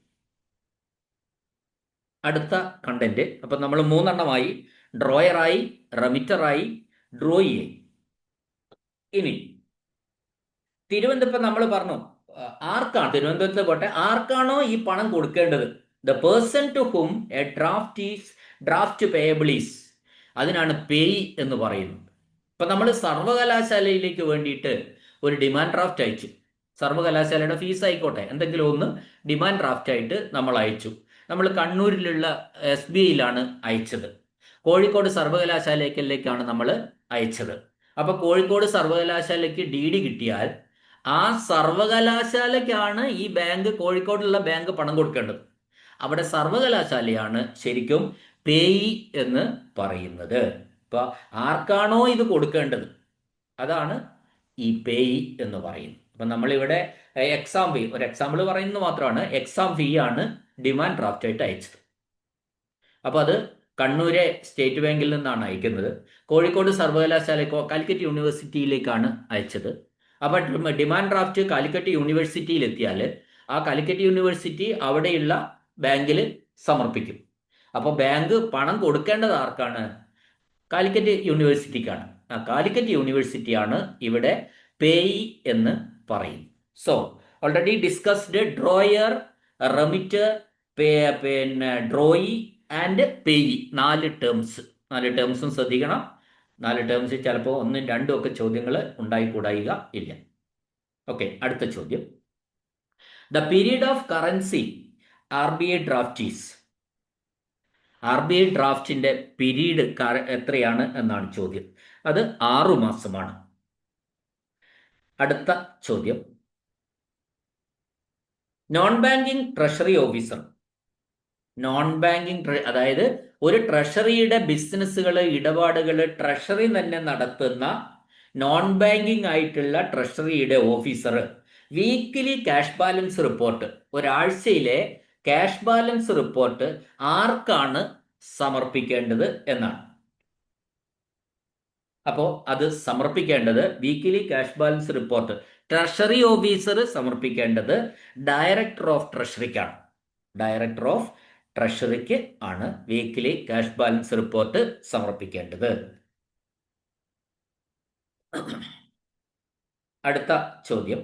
അടുത്ത കണ്ടന്റ്, അപ്പൊ നമ്മൾ മൂന്നെണ്ണമായി: ഡ്രോയറായി, റെമിറ്ററായി, ഡ്രോയിയായി. ഇനി തിരുവനന്തപുരം നമ്മൾ പറഞ്ഞു ആർക്കാണ്, തിരുവനന്തപുരത്ത് പോട്ടെ, ആർക്കാണോ ഈ പണം കൊടുക്കേണ്ടത്, the person to whom a draft payable is, അതിനാണ് പേയി എന്ന് പറയുന്നത്. ഇപ്പൊ നമ്മൾ സർവകലാശാലയിലേക്ക് വേണ്ടിയിട്ട് ഒരു ഡിമാൻഡ് ഡ്രാഫ്റ്റ് അയച്ചു. സർവകലാശാലയുടെ ഫീസ് ആയിക്കോട്ടെ, എന്തെങ്കിലും ഒന്ന് ഡിമാൻഡ് ഡ്രാഫ്റ്റ് ആയിട്ട് നമ്മൾ അയച്ചു. നമ്മൾ കണ്ണൂരിലുള്ള SBIയിലാണ് അയച്ചത്. കോഴിക്കോട് സർവകലാശാലയിലേക്കാണ് നമ്മൾ അയച്ചത്. അപ്പൊ കോഴിക്കോട് സർവകലാശാലയ്ക്ക് DD കിട്ടിയാൽ ആ സർവകലാശാലയ്ക്കാണ് ഈ ബാങ്ക്, കോഴിക്കോടുള്ള ബാങ്ക് പണം കൊടുക്കേണ്ടത്. അവിടെ സർവകലാശാലയാണ് ശരിക്കും പേയി എന്ന് പറയുന്നത്. ഇപ്പൊ ആർക്കാണോ ഇത് കൊടുക്കേണ്ടത് അതാണ് ഈ പേയി എന്ന് പറയുന്നത്. അപ്പം നമ്മളിവിടെ എക്സാം ഫീ, ഒരു എക്സാമ്പിൾ പറയുന്നത് മാത്രമാണ്. എക്സാം ഫീ ആണ് ഡിമാൻഡ് ഡ്രാഫ്റ്റ് ആയിട്ട് അയച്ചത്. അപ്പോൾ അത് കണ്ണൂരെ സ്റ്റേറ്റ് ബാങ്കിൽ നിന്നാണ് അയക്കുന്നത്. കോഴിക്കോട് സർവകലാശാലയ്ക്കോ കാലിക്കറ്റ് യൂണിവേഴ്സിറ്റിയിലേക്കാണ് അയച്ചത്. അപ്പോൾ ഡിമാൻഡ് ഡ്രാഫ്റ്റ് കാലിക്കറ്റ് യൂണിവേഴ്സിറ്റിയിൽ എത്തിയാൽ ആ കാലിക്കറ്റ് യൂണിവേഴ്സിറ്റി അവിടെയുള്ള ബാങ്കിൽ സമർപ്പിക്കും. അപ്പോൾ ബാങ്ക് പണം കൊടുക്കേണ്ടത് ആർക്കാണ്? കാലിക്കറ്റ് യൂണിവേഴ്സിറ്റിക്കാണ്. ആ കാലിക്കറ്റ് യൂണിവേഴ്സിറ്റിയാണ് ഇവിടെ പേയി എന്ന് പറയും. സോ ഓൾറെഡി ഡിസ്കസ്ഡ് ഡ്രോയർ, റെമിറ്റർ, പിന്നെ ഡ്രോയി ആൻഡ് പേയി. 4 ടേംസും ശ്രദ്ധിക്കണം. 4 ടേംസ് ചിലപ്പോൾ 1, 2 ഒക്കെ ചോദ്യങ്ങൾ ഉണ്ടായിക്കൂടായിക ഇല്ല. ഓക്കെ, അടുത്ത ചോദ്യം. The period of currency RBI drafts. RBI ഡ്രാഫ്റ്റിന്റെ പീരീഡ് എത്രയാണ് എന്നാണ് ചോദ്യം. അത് 6 മാസമാണ്. അടുത്ത ചോദ്യം. Non banking treasury officer. Non banking, അതായത് ഒരു ട്രഷറിയുടെ ബിസിനസ്സുകൾ, ഇടപാടുകൾ ട്രഷറി തന്നെ നടത്തുന്ന നോൺ ബാങ്കിങ് ആയിട്ടുള്ള ട്രഷറിയുടെ officer weekly cash balance report, ഒരാഴ്ചയിലെ ക്യാഷ് ബാലൻസ് റിപ്പോർട്ട് ആർക്കാണ് സമർപ്പിക്കേണ്ടത് എന്നാണ്. അപ്പോൾ അത് സമർപ്പിക്കേണ്ടത് weekly cash balance report treasury officer സമർപ്പിക്കേണ്ടത് ഡയറക്ടർ ഓഫ് ട്രഷറിക്കാണ്. ഡയറക്ടർ ഓഫ് ട്രഷറിക്ക് ആണ് വീക്കിലി ക്യാഷ് ബാലൻസ് റിപ്പോർട്ട് സമർപ്പിക്കേണ്ടത്. അടുത്ത ചോദ്യം.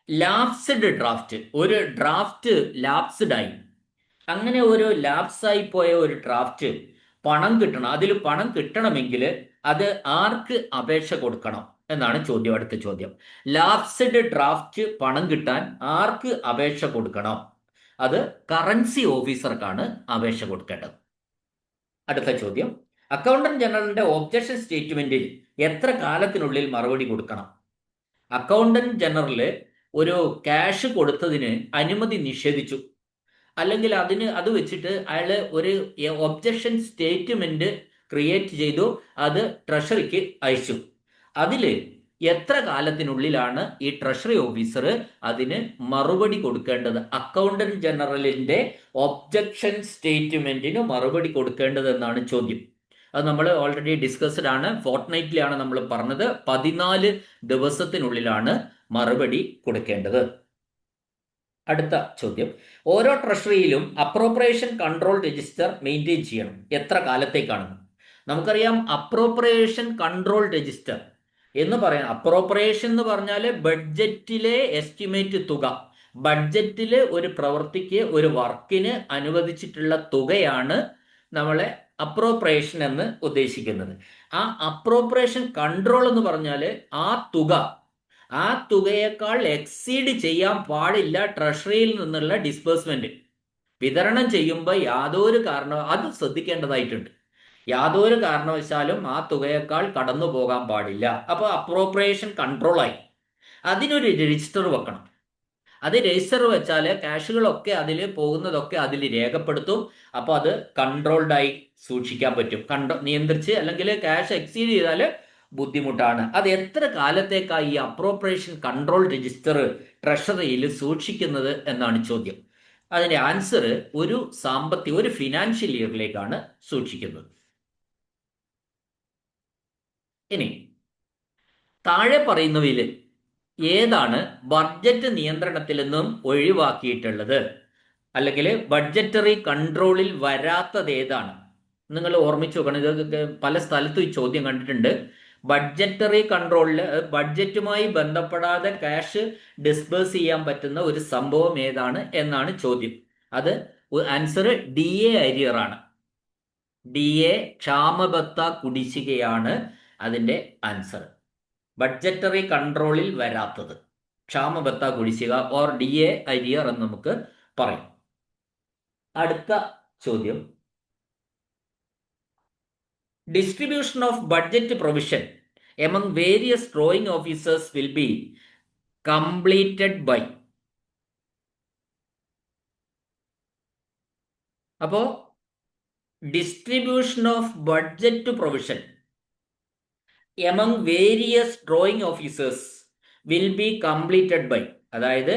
Lapsed draft. ഒരു ഡ്രാഫ്റ്റ് ലാപ്സ്ഡ് ആയി. അങ്ങനെ ഒരു ലാപ്സായി പോയ ഒരു ഡ്രാഫ്റ്റ് പണം കിട്ടണം. അതിൽ പണം കിട്ടണമെങ്കിൽ അത് ആർക്ക് അപേക്ഷ കൊടുക്കണം എന്നാണ് ചോദ്യം. അടുത്ത ചോദ്യം. ലാപ്സ്ഡ് ഡ്രാഫ്റ്റ് പണം കിട്ടാൻ ആർക്ക് അപേക്ഷ കൊടുക്കണം? അത് കറൻസി ഓഫീസർക്കാണ് അപേക്ഷ കൊടുക്കേണ്ടത്. അടുത്ത ചോദ്യം. അക്കൗണ്ടന്റ് ജനറലിന്റെ ഒബ്ജക്ഷൻ സ്റ്റേറ്റ്മെന്റിൽ എത്ര കാലത്തിനുള്ളിൽ മറുപടി കൊടുക്കണം? അക്കൗണ്ടന്റ് ജനറല് ഒരു ക്യാഷ് കൊടുത്തതിന് അനുമതി നിഷേധിച്ചു, അല്ലെങ്കിൽ അത് വെച്ചിട്ട് അയാൾ ഒരു ഒബ്ജക്ഷൻ സ്റ്റേറ്റ്മെന്റ് ക്രിയേറ്റ് ചെയ്തു, അത് ട്രഷറിക്ക് അയച്ചു. അതിൽ എത്ര കാലത്തിനുള്ളിലാണ് ഈ ട്രഷറി ഓഫീസർ അതിന് മറുപടി കൊടുക്കേണ്ടത്? അക്കൗണ്ടന്റ് ജനറലിന്റെ ഒബ്ജക്ഷൻ സ്റ്റേറ്റ്മെന്റിന് മറുപടി കൊടുക്കേണ്ടത് എന്നാണ് ചോദ്യം. അത് നമ്മൾ ഓൾറെഡി ഡിസ്കസ്ഡ് ആണ്. ഫോർട്ട്നൈറ്റിലാണ് നമ്മൾ പറഞ്ഞത്. 14 ദിവസത്തിനുള്ളിലാണ് മറുപടി കൊടുക്കേണ്ടത്. അടുത്ത ചോദ്യം. ഓരോ ട്രഷറിയിലും അപ്രോപ്രിയേഷൻ കൺട്രോൾ രജിസ്റ്റർ മെയിൻറ്റെയിൻ ചെയ്യണം. എത്ര കാലത്തേക്കാണ്? നമുക്കറിയാം അപ്രോപ്രിയേഷൻ കൺട്രോൾ രജിസ്റ്റർ എന്ന് പറയാം. അപ്രോപ്രിയേഷൻ എന്ന് പറഞ്ഞാൽ ബഡ്ജറ്റിലെ എസ്റ്റിമേറ്റ് തുക. ബഡ്ജറ്റിൽ ഒരു പ്രവൃത്തിക്ക്, ഒരു വർക്കിന് അനുവദിച്ചിട്ടുള്ള തുകയാണ് നമ്മളെ അപ്രോപ്രിയേഷൻ എന്ന് ഉദ്ദേശിക്കുന്നത്. ആ അപ്രോപ്രിയേഷൻ കൺട്രോൾ എന്ന് പറഞ്ഞാൽ ആ തുകയേക്കാൾ എക്സീഡ് ചെയ്യാൻ പാടില്ല ട്രഷറിയിൽ നിന്നുള്ള ഡിസ്ബേഴ്സ്മെന്റ്. വിതരണം ചെയ്യുമ്പോൾ അത് ശ്രദ്ധിക്കേണ്ടതായിട്ടുണ്ട്. യാതൊരു കാരണവശാലും ആ തുകയേക്കാൾ കടന്നു പോകാൻ പാടില്ല. അപ്പോൾ അപ്രോപ്രിയേഷൻ കൺട്രോളായി. അതിനൊരു രജിസ്റ്റർ വെക്കണം. അത് രജിസ്റ്റർ വെച്ചാൽ ക്യാഷുകളൊക്കെ അതിൽ പോകുന്നതൊക്കെ അതിൽ രേഖപ്പെടുത്തും. അപ്പോൾ അത് കൺട്രോൾഡായി സൂക്ഷിക്കാൻ പറ്റും. നിയന്ത്രിച്ച്, അല്ലെങ്കിൽ ക്യാഷ് എക്സീഡ് ചെയ്താൽ ബുദ്ധിമുട്ടാണ്. അത് എത്ര കാലത്തേക്കായി ഈ അപ്രോപ്രിയേഷൻ കൺട്രോൾ രജിസ്റ്റർ ട്രഷറിയിൽ സൂക്ഷിക്കുന്നത് എന്നാണ് ചോദ്യം. അതിന്റെ ആൻസർ ഒരു ഫിനാൻഷ്യൽ ഇയറിലേക്കാണ് സൂക്ഷിക്കുന്നത്. ഇനി താഴെ പറയുന്നവയിൽ ഏതാണ് ബഡ്ജറ്റ് നിയന്ത്രണത്തിൽ നിന്നും ഒഴിവാക്കിയിട്ടുള്ളത്, അല്ലെങ്കിൽ ബഡ്ജറ്ററി കൺട്രോളിൽ വരാത്തത് ഏതാണ്? നിങ്ങൾ ഓർമ്മിച്ചു നോക്കണം. ഇതൊക്കെ പല സ്ഥലത്തും ഈ ചോദ്യം കണ്ടിട്ടുണ്ട്. ബഡ്ജറ്ററി കൺട്രോളിൽ ബഡ്ജറ്റുമായി ബന്ധപ്പെടാതെ ക്യാഷ് ഡിസ്ബേഴ്സ് ചെയ്യാൻ പറ്റുന്ന ഒരു സംഭവം ഏതാണ് എന്നാണ് ചോദ്യം. അത് ആൻസർ DA അരിയർ ആണ്. DA ക്ഷാമബത്ത കുടിശ്ശികയാണ് അതിന്റെ ആൻസർ. ബഡ്ജറ്ററി കൺട്രോളിൽ വരാത്തത് ക്ഷാമബത്ത കുടിശ്ശിക ഓർ DA അരിയർ എന്ന് നമുക്ക് പറയും. അടുത്ത ചോദ്യം. Distribution of budget provision among various drawing officers will be completed by. അപ്പോൾ distribution of budget provision among various drawing officers will be completed by, അതായത്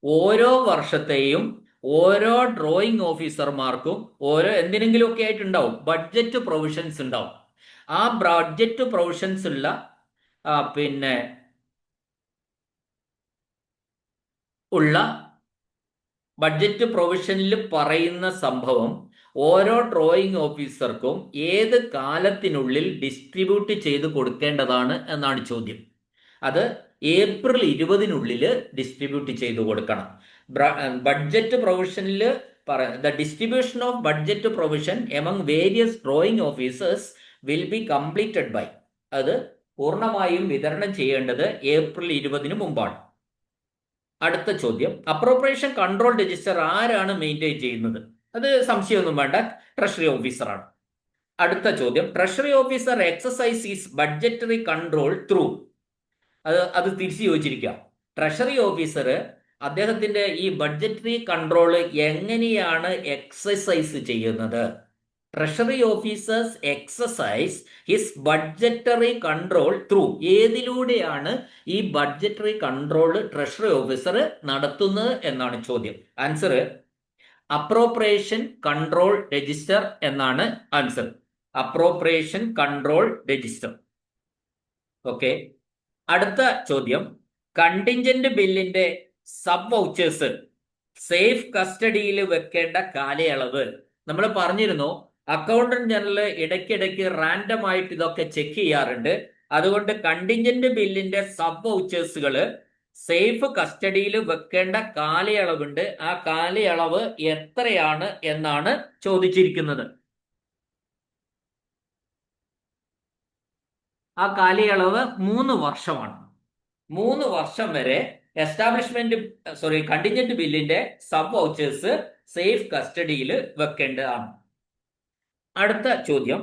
ഓരോ വർഷത്തെയും ഓരോ ഡ്രോയിങ് ഓഫീസർമാർക്കും ഓരോ എന്തിനെങ്കിലുമൊക്കെ ആയിട്ടുണ്ടാവും, ബഡ്ജറ്റ് പ്രൊവിഷൻസ് ഉണ്ടാവും. ആ ബഡ്ജറ്റ് പ്രൊവിഷൻസ് ഉള്ള പിന്നെ ബഡ്ജറ്റ് പ്രൊവിഷനിൽ പറയുന്ന സംഭവം ഓരോ ഡ്രോയിങ് ഓഫീസർക്കും ഏത് കാലത്തിനുള്ളിൽ ഡിസ്ട്രിബ്യൂട്ട് ചെയ്ത് കൊടുക്കേണ്ടതാണ് എന്നാണ് ചോദ്യം. അത് ഏപ്രിൽ 20-നുള്ളിൽ ഡിസ്ട്രിബ്യൂട്ട് ചെയ്തു കൊടുക്കണം. ബഡ്ജറ്റ് പ്രൊവിഷനിൽ the distribution of budget provision among various drawing officers will be completed by, അത് പൂർണ്ണമായും വിതരണം ചെയ്യേണ്ടത് ഏപ്രിൽ 20-ന് മുമ്പാണ്. അടുത്ത ചോദ്യം, അപ്രോപ്രിയേഷൻ കൺട്രോൾ രജിസ്റ്റർ ആരാണ് മെയിൻറ്റെയിൻ ചെയ്യുന്നത്? അത് സംശയമൊന്നും വേണ്ട, ട്രഷറി ഓഫീസറാണ്. അടുത്ത ചോദ്യം, treasury officer exercise is budgetary control through, അത് തിരിച്ചു ചോദിച്ചിരിക്കുക. ട്രഷറി ഓഫീസർ അദ്ദേഹത്തിന്റെ ഈ ബഡ്ജറ്ററി കൺട്രോൾ എങ്ങനെയാണ് എക്സസൈസ് ചെയ്യുന്നത്? Treasury officers exercise his budgetary control through, ഏതിലൂടെയാണ് ഈ ബഡ്ജറ്ററി കൺട്രോൾ ട്രഷറി ഓഫീസർ നടത്തുന്നത് എന്നാണ് ചോദ്യം. ആൻസർ അപ്രോപ്രിയേഷൻ കൺട്രോൾ രജിസ്റ്റർ എന്നാണ് answer. Appropriation control register. Okay. അടുത്ത ചോദ്യം, കണ്ടിൻജന്റ് ബില്ലിന്റെ സബ് വൗച്ചേഴ്സ് സേഫ് കസ്റ്റഡിയിൽ വെക്കേണ്ട കാലയളവ്. നമ്മൾ പറഞ്ഞിരുന്നു അക്കൗണ്ടന്റ് ജനറൽ ഇടയ്ക്കിടയ്ക്ക് റാൻഡം ആയിട്ട് ഇതൊക്കെ ചെക്ക് ചെയ്യാറുണ്ട്. അതുകൊണ്ട് കണ്ടിൻജന്റ് ബില്ലിന്റെ സബ് വൗച്ചേഴ്സുകൾ സേഫ് കസ്റ്റഡിയിൽ വെക്കേണ്ട കാലയളവുണ്ട്. ആ കാലയളവ് എത്രയാണ് എന്നാണ് ചോദിച്ചിരിക്കുന്നത്. ആ കാലയളവ് 3 വർഷമാണ്. 3 വർഷം വരെ കണ്ടിൻജന്റ് ബില്ലിന്റെ സബ് വൗച്ചേഴ്സ് സേഫ് കസ്റ്റഡിയിൽ വെക്കേണ്ടതാണ്. അടുത്ത ചോദ്യം,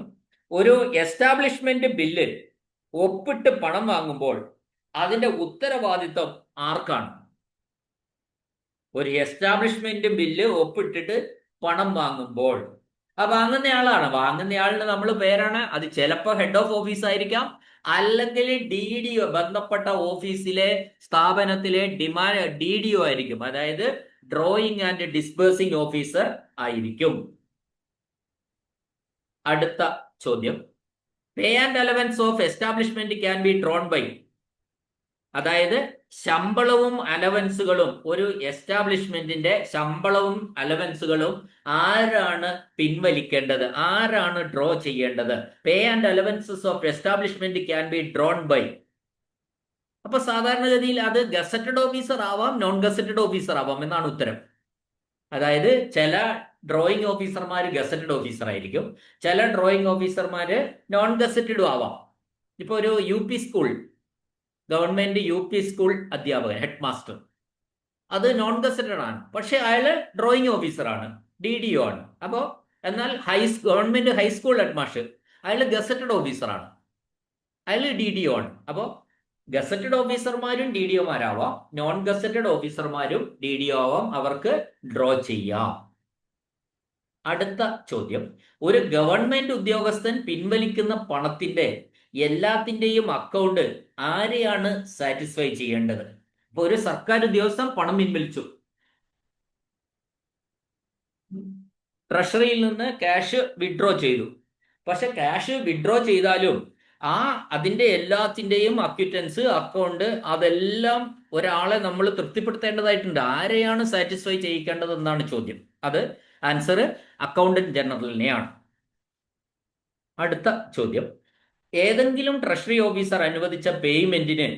ഒരു എസ്റ്റാബ്ലിഷ്മെന്റ് ബില്ല് ഒപ്പിട്ട് പണം വാങ്ങുമ്പോൾ അതിന്റെ ഉത്തരവാദിത്വം ആർക്കാണ്? ഒരു എസ്റ്റാബ്ലിഷ്മെന്റ് ബില്ല് ഒപ്പിട്ടിട്ട് പണം വാങ്ങുമ്പോൾ വാങ്ങുന്നയാളിന് നമ്മൾ പേരാണ്. അത് ചിലപ്പോൾ ഹെഡ് ഓഫ് ഓഫീസ് ആയിരിക്കാം, അല്ലെങ്കിൽ DDO, ബന്ധപ്പെട്ട ഓഫീസിലെ സ്ഥാപനത്തിലെ DDO ആയിരിക്കും, അതായത് ഡ്രോയിങ് ആൻഡ് ഡിസ്ബേഴ്സിംഗ് ഓഫീസർ ആയിരിക്കും. അടുത്ത ചോദ്യം, pay and allowance of establishment can be drawn by, അതായത് ശമ്പളവും അലവൻസുകളും, ഒരു എസ്റ്റാബ്ലിഷ്മെന്റിന്റെ ശമ്പളവും അലവൻസുകളും ആരാണ് പിൻവലിക്കേണ്ടത്, ആരാണ് ഡ്രോ ചെയ്യേണ്ടത്? Pay and allowances of establishment can be drawn by. അപ്പൊ സാധാരണഗതിയിൽ അത് ഗസറ്റഡ് ഓഫീസർ ആവാം, നോൺ ഗസറ്റഡ് ഓഫീസർ ആവാം എന്നാണ് ഉത്തരം. അതായത് ചില ഡ്രോയിങ് ഓഫീസർമാർ ഗസറ്റഡ് ഓഫീസർ ആയിരിക്കും, ചില ഡ്രോയിങ് ഓഫീസർമാര് നോൺ ഗസറ്റഡും ആവാം. ഇപ്പൊ ഒരു സ്കൂൾ, ഗവൺമെന്റ് സ്കൂൾ അധ്യാപകൻ, ഹെഡ് മാസ്റ്റർ, അത് നോൺ ഗസറ്റഡ് ആണ്, പക്ഷെ അയാള് ഡ്രോയിങ് ഓഫീസർ ആണ്, DDO ആണ്. അപ്പോ എന്നാൽ ഗവൺമെന്റ് ഹൈസ്കൂൾ ഹെഡ് മാസ്റ്റർ അയാൾ ഗസറ്റഡ് ഓഫീസർ ആണ്, അയാൾ DDO ആണ്. അപ്പോ ഗസറ്റഡ് ഓഫീസർമാരും DDOമാരാവാം, നോൺ ഗസറ്റഡ് ഓഫീസർമാരും DDO ആവാം, അവർക്ക് ഡ്രോ ചെയ്യാം. അടുത്ത ചോദ്യം, ഒരു ഗവൺമെന്റ് ഉദ്യോഗസ്ഥൻ പിൻവലിക്കുന്ന പണത്തിന്റെ എല്ലാത്തിന്റെയും അക്കൗണ്ട് ആരെയാണ് സാറ്റിസ്ഫൈ ചെയ്യേണ്ടത്? ഇപ്പൊ ഒരു സർക്കാർ ഉദ്യോഗസ്ഥൻ പണം പിൻവലിച്ചു, ട്രഷറിയിൽ നിന്ന് ക്യാഷ് വിഡ്രോ ചെയ്തു. പക്ഷെ ക്യാഷ് വിഡ്രോ ചെയ്താലും അതിന്റെ എല്ലാത്തിന്റെയും അക്വിറ്റൻസ്, അക്കൗണ്ട്, അതെല്ലാം ഒരാളെ നമ്മൾ തൃപ്തിപ്പെടുത്തേണ്ടതായിട്ടുണ്ട്. ആരെയാണ് സാറ്റിസ്ഫൈ ചെയ്യിക്കേണ്ടത് എന്നാണ് ചോദ്യം. അത് ആൻസർ അക്കൗണ്ടന്റ് ജനറലിനെയാണ്. അടുത്ത ചോദ്യം, ഏതെങ്കിലും ട്രഷറി ഓഫീസർ അനുവദിച്ച പേയ്മെന്റിന്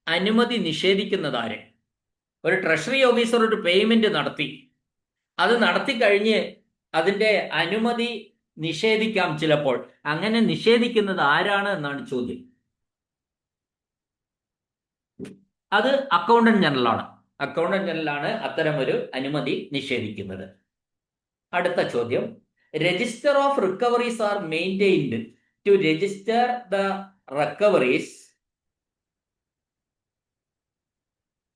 അനുമതി നിഷേധിക്കുന്നത് ആര്? ഒരു ട്രഷറി ഓഫീസർ ഒരു പേയ്മെന്റ് നടത്തി, അത് നടത്തി കഴിഞ്ഞ് അതിന്റെ അനുമതി നിഷേധിക്കാം ചിലപ്പോൾ. അങ്ങനെ നിഷേധിക്കുന്നത് ആരാണ് എന്നാണ് ചോദ്യം. അത് അക്കൗണ്ടന്റ് ജനറലാണ്. അക്കൗണ്ടന്റ് ജനറലാണ് അത്തരമൊരു അനുമതി നിഷേധിക്കുന്നത്. അടുത്ത ചോദ്യം, register of recoveries are maintained to register the recoveries.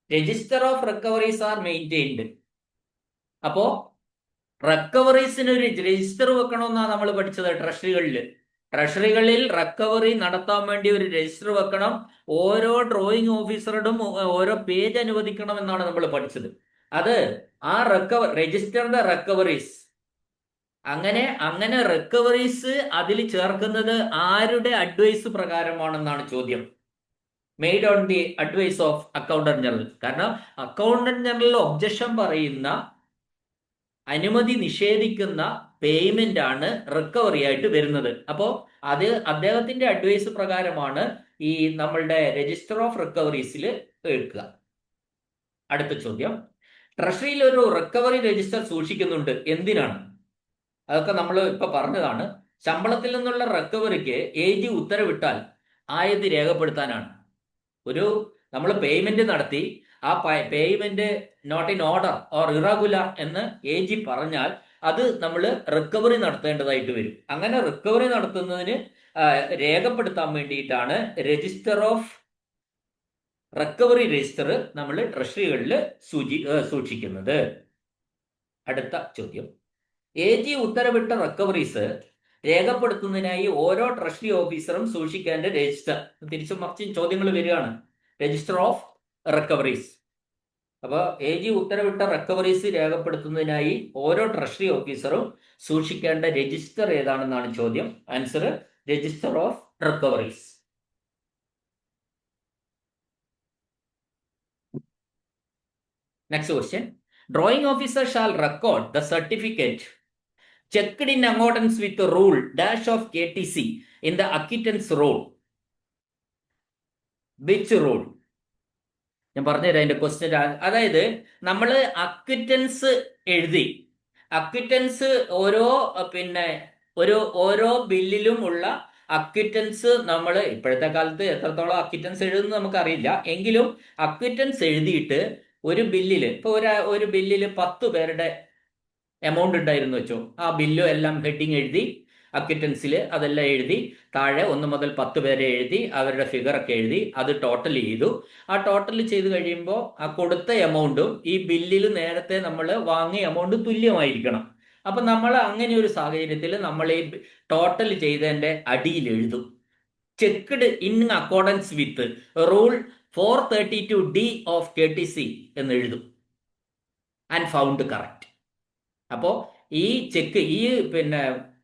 Register of recoveries are maintained. അപ്പോ റിക്കവറീസിന് ഒരു രജിസ്റ്റർ വെക്കണമെന്നാണ് നമ്മൾ പഠിച്ചത് ട്രഷറികളിൽ റിക്കവറി നടത്താൻ വേണ്ടി ഒരു രജിസ്റ്റർ വെക്കണം. ഓരോ ഡ്രോയിങ് ഓഫീസറും ഓരോ പേജ് അനുവദിക്കണം എന്നാണ് നമ്മൾ പഠിച്ചത്. അത് ആ രജിസ്റ്റർ ദ റിക്കവറീസ്, അങ്ങനെ റിക്കവറീസ് അതിൽ ചേർക്കുന്നത് ആരുടെ അഡ്വൈസ് പ്രകാരമാണെന്നാണ് ചോദ്യം. Made on the advice of accountant general. കാരണം അക്കൗണ്ടന്റ് ജനറൽ ഒബ്ജക്ഷൻ പറയുന്ന, അനുമതി നിഷേധിക്കുന്ന പേയ്മെന്റ് ആണ് റിക്കവറി ആയിട്ട് വരുന്നത്. അപ്പോൾ അത് അദ്ദേഹത്തിന്റെ അഡ്വൈസ് പ്രകാരമാണ് ഈ നമ്മളുടെ രജിസ്റ്റർ ഓഫ് റിക്കവറീസിൽ എടുക്കുക. അടുത്ത ചോദ്യം, ട്രഷറിയിൽ ഒരു റിക്കവറി രജിസ്റ്റർ സൂക്ഷിക്കുന്നുണ്ട്, എന്തിനാണ്? അതൊക്കെ നമ്മൾ ഇപ്പൊ പറഞ്ഞതാണ്. ശമ്പളത്തിൽ നിന്നുള്ള റിക്കവറിക്ക് AG ഉത്തരവിട്ടാൽ ആയത് രേഖപ്പെടുത്താനാണ്. നമ്മൾ പേയ്മെന്റ് നടത്തി, ആ payment not in order or irregular എന്ന് AG പറഞ്ഞാൽ അത് നമ്മൾ റിക്കവറി നടത്തേണ്ടതായിട്ട് വരും. അങ്ങനെ റിക്കവറി നടത്തുന്നതിന് രേഖപ്പെടുത്താൻ വേണ്ടിയിട്ടാണ് രജിസ്റ്റർ ഓഫ് റിക്കവറി രജിസ്റ്റർ നമ്മൾ ട്രഷറികളിൽ സൂക്ഷിക്കുന്നത്. അടുത്ത ചോദ്യം, AG ഉത്തരവിട്ട റിക്കവറീസ് രേഖപ്പെടുത്തുന്നതിനായി ഓരോ ട്രഷറി ഓഫീസറും സൂക്ഷിക്കേണ്ട രജിസ്റ്റർ. തിരിച്ചും മറിച്ചും ചോദ്യങ്ങൾ വരികയാണ്. Register of recoveries. അപ്പോൾ AG ഉത്തരവിട്ട റിക്കവറീസ് രേഖപ്പെടുത്തുന്നതിനായി ഓരോ ട്രഷറി ഓഫീസറും സൂക്ഷിക്കേണ്ട രജിസ്റ്റർ ഏതാണെന്നാണ് ചോദ്യം. Answer register of recoveries. Next question, drawing officer shall record the certificate checked in accordance with the rule dash of KTC in the acquittance roll. Which rule? ഞാൻ പറഞ്ഞുതരാം അതിന്റെ question. അതായത് നമ്മൾ അക്വിറ്റൻസ് എഴുതി, അക്വിറ്റൻസ് ഓരോ ബില്ലിലും ഉള്ള അക്വിറ്റൻസ് നമ്മൾ ഇപ്പോഴത്തെ കാലത്ത് എത്രത്തോളം അക്വിറ്റൻസ് എഴുതുന്നത് നമുക്കറിയില്ല. എങ്കിലും അക്വിറ്റൻസ് എഴുതിയിട്ട് ഒരു ബില്ലിൽ, ഇപ്പൊ ഒരു ബില്ലിൽ 10 പേരുടെ എമൗണ്ട് ഉണ്ടായിരുന്നു വെച്ചോ, ആ ബില്ലും എല്ലാം ഹെഡിങ് എഴുതി, അക്വിറ്റൻസിൽ അതെല്ലാം എഴുതി, താഴെ 1 മുതൽ 10 വരെ എഴുതി, അവരുടെ ഫിഗറൊക്കെ എഴുതി, അത് ടോട്ടൽ ചെയ്തു. ആ ടോട്ടൽ ചെയ്ത് കഴിയുമ്പോൾ ആ കൊടുത്ത എമൗണ്ടും ഈ ബില്ലിൽ നേരത്തെ നമ്മൾ വാങ്ങിയ എമൗണ്ട് തുല്യമായിരിക്കണം. അപ്പൊ നമ്മൾ അങ്ങനെ ഒരു സാഹചര്യത്തിൽ നമ്മൾ ഈ ടോട്ടൽ ചെയ്തതിന്റെ അടിയിൽ എഴുതും checked in accordance with rule 432D of KTC എന്ന് എഴുതും ആൻഡ് ഫൗണ്ട് കറക്റ്റ്. അപ്പോൾ ഈ ചെക്ക്,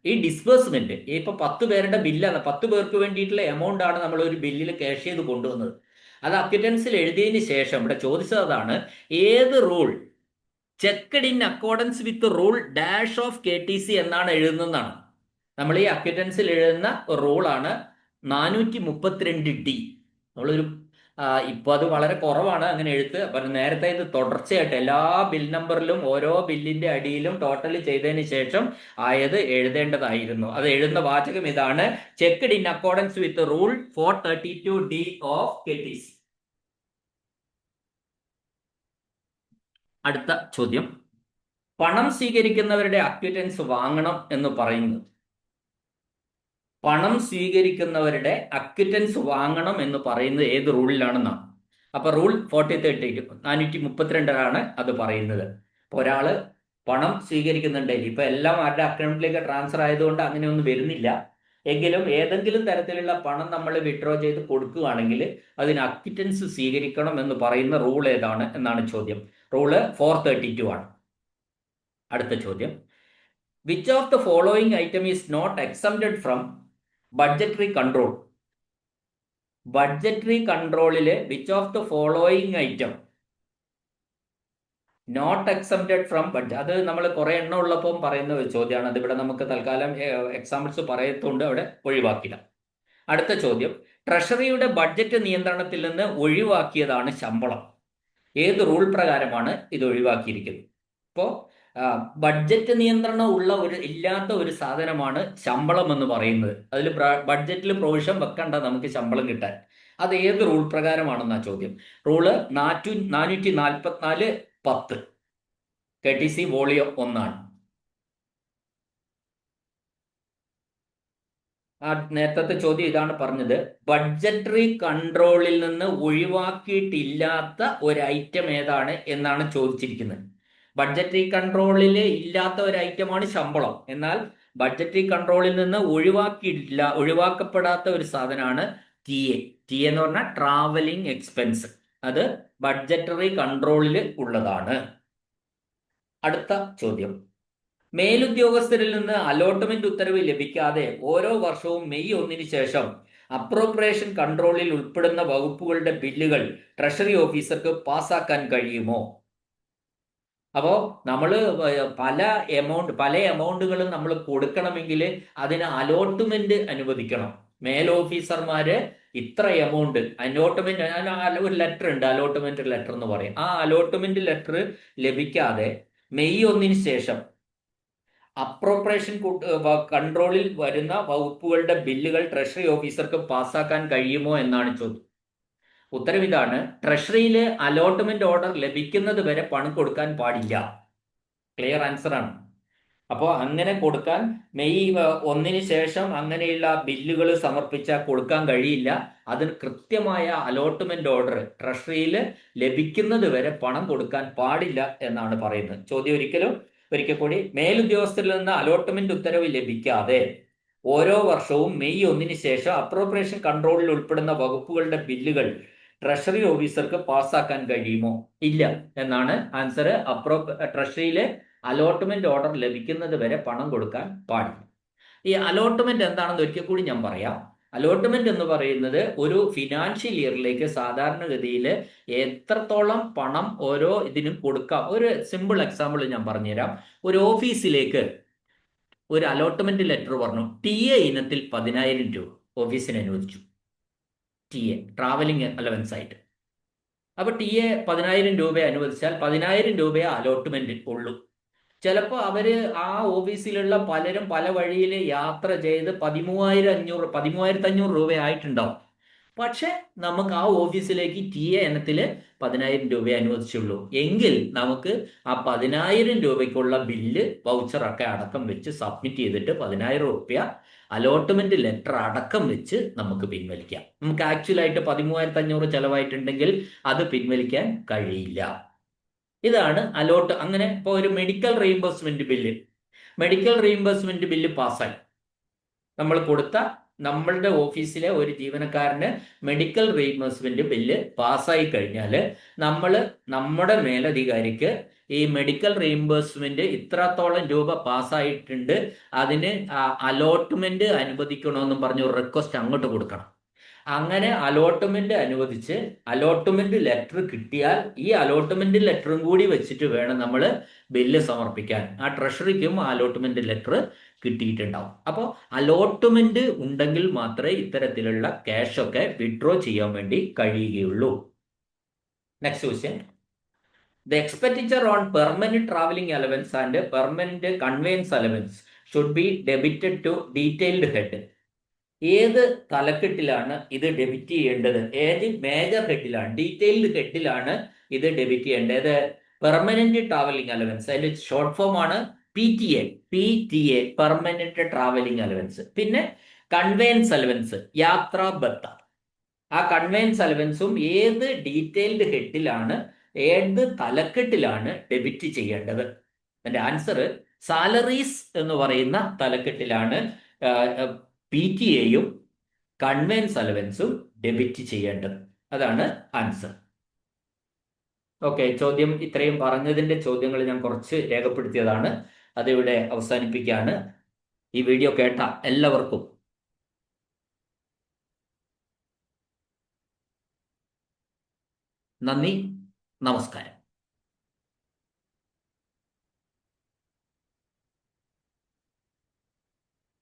ഈ ഡിസ്ബേഴ്സ്മെന്റ്, ഇപ്പൊ 10 പേരുടെ ബില്ലാണ്, 10 പേർക്ക് വേണ്ടിയിട്ടുള്ള എമൗണ്ട് ആണ് നമ്മൾ ഒരു ബില്ലിൽ ക്യാഷ് ചെയ്ത് കൊണ്ടുവന്നത്. അത് അക്വിറ്റൻസിൽ എഴുതിയതിന് ശേഷം ഇവിടെ ചോദിച്ചതാണ് ഏത് rule, checked in accordance with rule dash of KTC എന്നാണ് എഴുതുന്നതാണ്. നമ്മൾ ഈ അക്വിറ്റൻസിൽ എഴുതുന്ന റൂളാണ് 432D. നമ്മളൊരു ഇപ്പോൾ അത് വളരെ കുറവാണ് അങ്ങനെ എഴുത്ത്. അപ്പം നേരത്തെ ഇത് തുടർച്ചയായിട്ട് എല്ലാ ബിൽ നമ്പറിലും ഓരോ ബില്ലിന്റെ അടിയിലും ടോട്ടൽ ചെയ്തതിന് ശേഷം ആയത് എഴുതേണ്ടതായിരുന്നു. അത് എഴുതുന്ന വാചകം ഇതാണ്, checked in accordance with rule 432D of KTC. അടുത്ത ചോദ്യം, പണം സ്വീകരിക്കുന്നവരുടെ അക്വിറ്റൻസ് വാങ്ങണം എന്ന് പറയുന്നത്, പണം സ്വീകരിക്കുന്നവരുടെ അക്വിറ്റൻസ് വാങ്ങണം എന്ന് പറയുന്നത് ഏത് റൂളിലാണെന്നാണ്. അപ്പൊ റൂൾ 432 അത് പറയുന്നത്. ഇപ്പൊ ഒരാള് പണം സ്വീകരിക്കുന്നുണ്ടെങ്കിൽ, ഇപ്പൊ എല്ലാം ആരുടെ അക്കൗണ്ടിലേക്ക് ട്രാൻസ്ഫർ ആയതുകൊണ്ട് അങ്ങനെയൊന്നും വരുന്നില്ല, എങ്കിലും ഏതെങ്കിലും തരത്തിലുള്ള പണം നമ്മൾ വിഡ്രോ ചെയ്ത് കൊടുക്കുകയാണെങ്കിൽ അതിന് അക്വിറ്റൻസ് സ്വീകരിക്കണം എന്ന് പറയുന്ന റൂൾ ഏതാണ് എന്നാണ് ചോദ്യം. റൂള് 432 ആണ്. അടുത്ത ചോദ്യം, which of the following item is not exempted from budgetary control? Budgetary കൺട്രോളില് which of the following item not exempted from budget, അത് നമ്മൾ കുറെ എണ്ണം ഉള്ളപ്പോൾ പറയുന്ന ഒരു ചോദ്യമാണ്. അതിവിടെ നമുക്ക് തൽക്കാലം എക്സാമ്പിൾസ് പറയത്തുകൊണ്ട് അവിടെ ഒഴിവാക്കില്ല. അടുത്ത ചോദ്യം, ട്രഷറിയുടെ ബഡ്ജറ്റ് നിയന്ത്രണത്തിൽ നിന്ന് ഒഴിവാക്കിയതാണ് ശമ്പളം. ഏത് റൂൾ പ്രകാരമാണ് ഇത് ഒഴിവാക്കിയിരിക്കുന്നത്? ഇപ്പോൾ ബഡ്ജറ്റ് നിയന്ത്രണം ഇല്ലാത്ത ഒരു സാധനമാണ് ശമ്പളം എന്ന് പറയുന്നത്. അതിൽ ബഡ്ജറ്റിൽ പ്രൊവിഷൻ വെക്കണ്ട നമുക്ക് ശമ്പളം കിട്ടാൻ. അത് ഏത് റൂൾ പ്രകാരമാണെന്നാ ചോദ്യം. റൂള് 444(10) KTC വോളിയം 1 ആണ്. ആ നേരത്തെ ചോദ്യം ഇതാണ് പറഞ്ഞത്, ബഡ്ജറ്ററി കൺട്രോളിൽ നിന്ന് ഒഴിവാക്കിയിട്ടില്ലാത്ത ഒരു ഐറ്റം ഏതാണ് എന്നാണ് ചോദിച്ചിരിക്കുന്നത്. ബഡ്ജറ്ററി കൺട്രോളിൽ ഇല്ലാത്ത ഒരു ഐറ്റമാണ് ശമ്പളം. എന്നാൽ ബഡ്ജറ്ററി കൺട്രോളിൽ നിന്ന് ഒഴിവാക്കപ്പെടാത്ത ഒരു സാധനമാണ് ടി എ. ടി എന്ന് പറഞ്ഞാൽ ട്രാവലിംഗ് എക്സ്പെൻസ്. അത് ബഡ്ജറ്ററി കൺട്രോളിൽ ഉള്ളതാണ്. അടുത്ത ചോദ്യം, മേലുദ്യോഗസ്ഥരിൽ നിന്ന് അലോട്ട്മെന്റ് ഉത്തരവ് ലഭിക്കാതെ ഓരോ വർഷവും മെയ് 1 ശേഷം അപ്രോപ്രിയേഷൻ കൺട്രോളിൽ ഉൾപ്പെടുന്ന വകുപ്പുകളുടെ ബില്ലുകൾ ട്രഷറി ഓഫീസർക്ക് പാസ്സാക്കാൻ കഴിയുമോ? അപ്പോൾ നമ്മൾ പല എമൗണ്ടുകളും നമ്മൾ കൊടുക്കണമെങ്കിൽ അതിന് അലോട്ട്മെന്റ് അനുവദിക്കണം. മേലോഫീസർമാര് ഇത്ര എമൗണ്ട് അലോട്ട്മെന്റ്, ഒരു ലെറ്റർ ഉണ്ട്, അലോട്ട്മെന്റ് ലെറ്റർ എന്ന് പറയും. ആ അലോട്ട്മെന്റ് ലെറ്റർ ലഭിക്കാതെ മെയ് 1 ശേഷം അപ്രോപ്രിയേഷൻ കൺട്രോളിൽ വരുന്ന വകുപ്പുകളുടെ ബില്ലുകൾ ട്രഷറി ഓഫീസർക്ക് പാസ്സാക്കാൻ കഴിയുമോ എന്നാണ് ചോദ്യം. ഉത്തരം ഇതാണ്: ട്രഷറിയിലെ അലോട്ട്മെന്റ് ഓർഡർ ലഭിക്കുന്നത് വരെ പണം കൊടുക്കാൻ പാടില്ല. ക്ലിയർ ആൻസർ ആണ്. അപ്പോൾ അങ്ങനെ കൊടുക്കാൻ മെയ് 1 ശേഷം അങ്ങനെയുള്ള ബില്ലുകൾ സമർപ്പിച്ചാൽ കൊടുക്കാൻ കഴിയില്ല. അതിന് കൃത്യമായ അലോട്ട്മെന്റ് ഓർഡർ ട്രഷറിയിൽ ലഭിക്കുന്നത് വരെ പണം കൊടുക്കാൻ പാടില്ല എന്നാണ് പറയുന്നത്. ചോദ്യം ഒരിക്കൽ കൂടി, മേലുദ്യോഗസ്ഥരിൽ നിന്ന് അലോട്ട്മെന്റ് ഉത്തരവ് ലഭിക്കാതെ ഓരോ വർഷവും മെയ് 1 ശേഷം അപ്രോപ്രിയേഷൻ കൺട്രോളിൽ ഉൾപ്പെടുന്ന വകുപ്പുകളുടെ ബില്ലുകൾ ട്രഷറി ഓഫീസർക്ക് പാസ്സാക്കാൻ കഴിയുമോ? ഇല്ല എന്നാണ് ആൻസർ. ട്രഷറിയിലെ അലോട്ട്മെന്റ് ഓർഡർ ലഭിക്കുന്നത് വരെ പണം കൊടുക്കാൻ പാടില്ല. ഈ അലോട്ട്മെന്റ് എന്താണെന്ന് ഒരിക്കൽ കൂടി ഞാൻ പറയാം. അലോട്ട്മെന്റ് എന്ന് പറയുന്നത് ഒരു ഫിനാൻഷ്യൽ ഇയറിലേക്ക് സാധാരണഗതിയിൽ എത്രത്തോളം പണം ഓരോ ഇതിനും കൊടുക്കാം. ഒരു സിമ്പിൾ എക്സാമ്പിൾ ഞാൻ പറഞ്ഞുതരാം. ഒരു ഓഫീസിലേക്ക് ഒരു അലോട്ട്മെന്റ് ലെറ്റർ പറഞ്ഞു, ടി എ ഇനത്തിൽ 10,000 രൂപ ഓഫീസിന് അനുവദിച്ചു. ടി എ ട്രാവലിംഗ് അലവൻസ് ആയിട്ട്. അപ്പൊ ടി എ 10,000 രൂപ അനുവദിച്ചാൽ 10,000 രൂപയെ അലോട്ട്മെന്റ് ഉള്ളൂ. ചിലപ്പോൾ അവര് ആ ഓഫീസിലുള്ള പലരും പല വഴിയിൽ യാത്ര ചെയ്ത് 13,500 രൂപ ആയിട്ടുണ്ടാവും. പക്ഷെ നമുക്ക് ആ ഓഫീസിലേക്ക് ടി എ ഇനത്തിൽ 10,000 രൂപ അനുവദിച്ചുള്ളൂ. എങ്കിൽ നമുക്ക് ആ 10,000 രൂപയ്ക്കുള്ള ബില്ല് വൗച്ചറൊക്കെ അടക്കം വെച്ച് സബ്മിറ്റ് ചെയ്തിട്ട് 10,000 രൂപ അലോട്ട്മെന്റ് ലെറ്റർ അടക്കം വെച്ച് നമുക്ക് പിൻവലിക്കാം. നമുക്ക് ആക്ച്വലായിട്ട് 13,500 ചെലവായിട്ടുണ്ടെങ്കിൽ അത് പിൻവലിക്കാൻ കഴിയില്ല. ഇതാണ് അങ്ങനെ ഇപ്പോൾ ഒരു മെഡിക്കൽ റീഇംബേഴ്സ്മെന്റ് ബില്ല് പാസ്സായി. നമ്മൾ കൊടുത്ത നമ്മളുടെ ഓഫീസിലെ ഒരു ജീവനക്കാരന് മെഡിക്കൽ റീഇംബേഴ്സ്മെന്റ് ബില്ല് പാസ്സായി കഴിഞ്ഞാൽ നമ്മുടെ മേലധികാരിക്ക് ഈ മെഡിക്കൽ റീഇംബേഴ്സ്മെന്റ് ഇത്രത്തോളം രൂപ പാസ്സായിട്ടുണ്ട്, അതിന് അലോട്ട്മെന്റ് അനുവദിക്കണമെന്നും പറഞ്ഞ് ഒരു റിക്വസ്റ്റ് അങ്ങോട്ട് കൊടുക്കണം. അങ്ങനെ അലോട്ട്മെന്റ് അനുവദിച്ച് അലോട്ട്മെന്റ് ലെറ്റർ കിട്ടിയാൽ ഈ അലോട്ട്മെന്റ് ലെറ്ററും കൂടി വെച്ചിട്ട് വേണം നമ്മൾ ബില്ല് സമർപ്പിക്കാൻ. ആ ട്രഷറിക്കും ആ അലോട്ട്മെന്റ് ലെറ്റർ കിട്ടിയിട്ടുണ്ടാവും. അപ്പോൾ അലോട്ട്മെന്റ് ഉണ്ടെങ്കിൽ മാത്രമേ ഇത്തരത്തിലുള്ള ക്യാഷ് ഒക്കെ വിഡ്രോ ചെയ്യാൻ വേണ്ടി കഴിയുകയുള്ളൂ. Next question, the expenditure on permanent traveling allowance and permanent conveyance allowance should be debited to detailed head. ഏത് തലക്കെട്ടിലാണ് ഇത് ഡെബിറ്റ് ചെയ്യേണ്ടത്? ഏത് മേജർ ഹെഡിലാണ്? ഡീറ്റെയിൽഡ് ഹെഡിലാണ് ഇത് ഡെബിറ്റ് ചെയ്യേണ്ടത്. പെർമനന്റ് ട്രാവലിംഗ് അലവൻസ്, അതിന്റെ ഷോർട്ട് ഫോം ആണ് PTA, പെർമനന്റ് ട്രാവലിംഗ് അലവൻസ്. പിന്നെ conveyance allowance, യാത്രാ ഭത്ത. ആ കൺവെയൻസ് അലവൻസും ഏത് ഡീറ്റെയിൽഡ് ഹെഡിലാണ്, ഏത് തലക്കെട്ടിലാണ് ഡെബിറ്റ് ചെയ്യേണ്ടത്? അതിന്റെ ആൻസർ സാലറീസ് എന്ന് പറയുന്ന തലക്കെട്ടിലാണ് PTAയും കൺവെയൻസ് അലവൻസും ഡെബിറ്റ് ചെയ്യേണ്ടത്. അതാണ് ആൻസർ. ഓക്കെ, ചോദ്യം ഇത്രയും പറഞ്ഞതിന്റെ ചോദ്യങ്ങൾ ഞാൻ കുറച്ച് രേഖപ്പെടുത്തിയതാണ്. അതിവിടെ അവസാനിപ്പിക്കുകയാണ്. ഈ വീഡിയോ കേട്ട എല്ലാവർക്കും നന്ദി, നമസ്കാരം.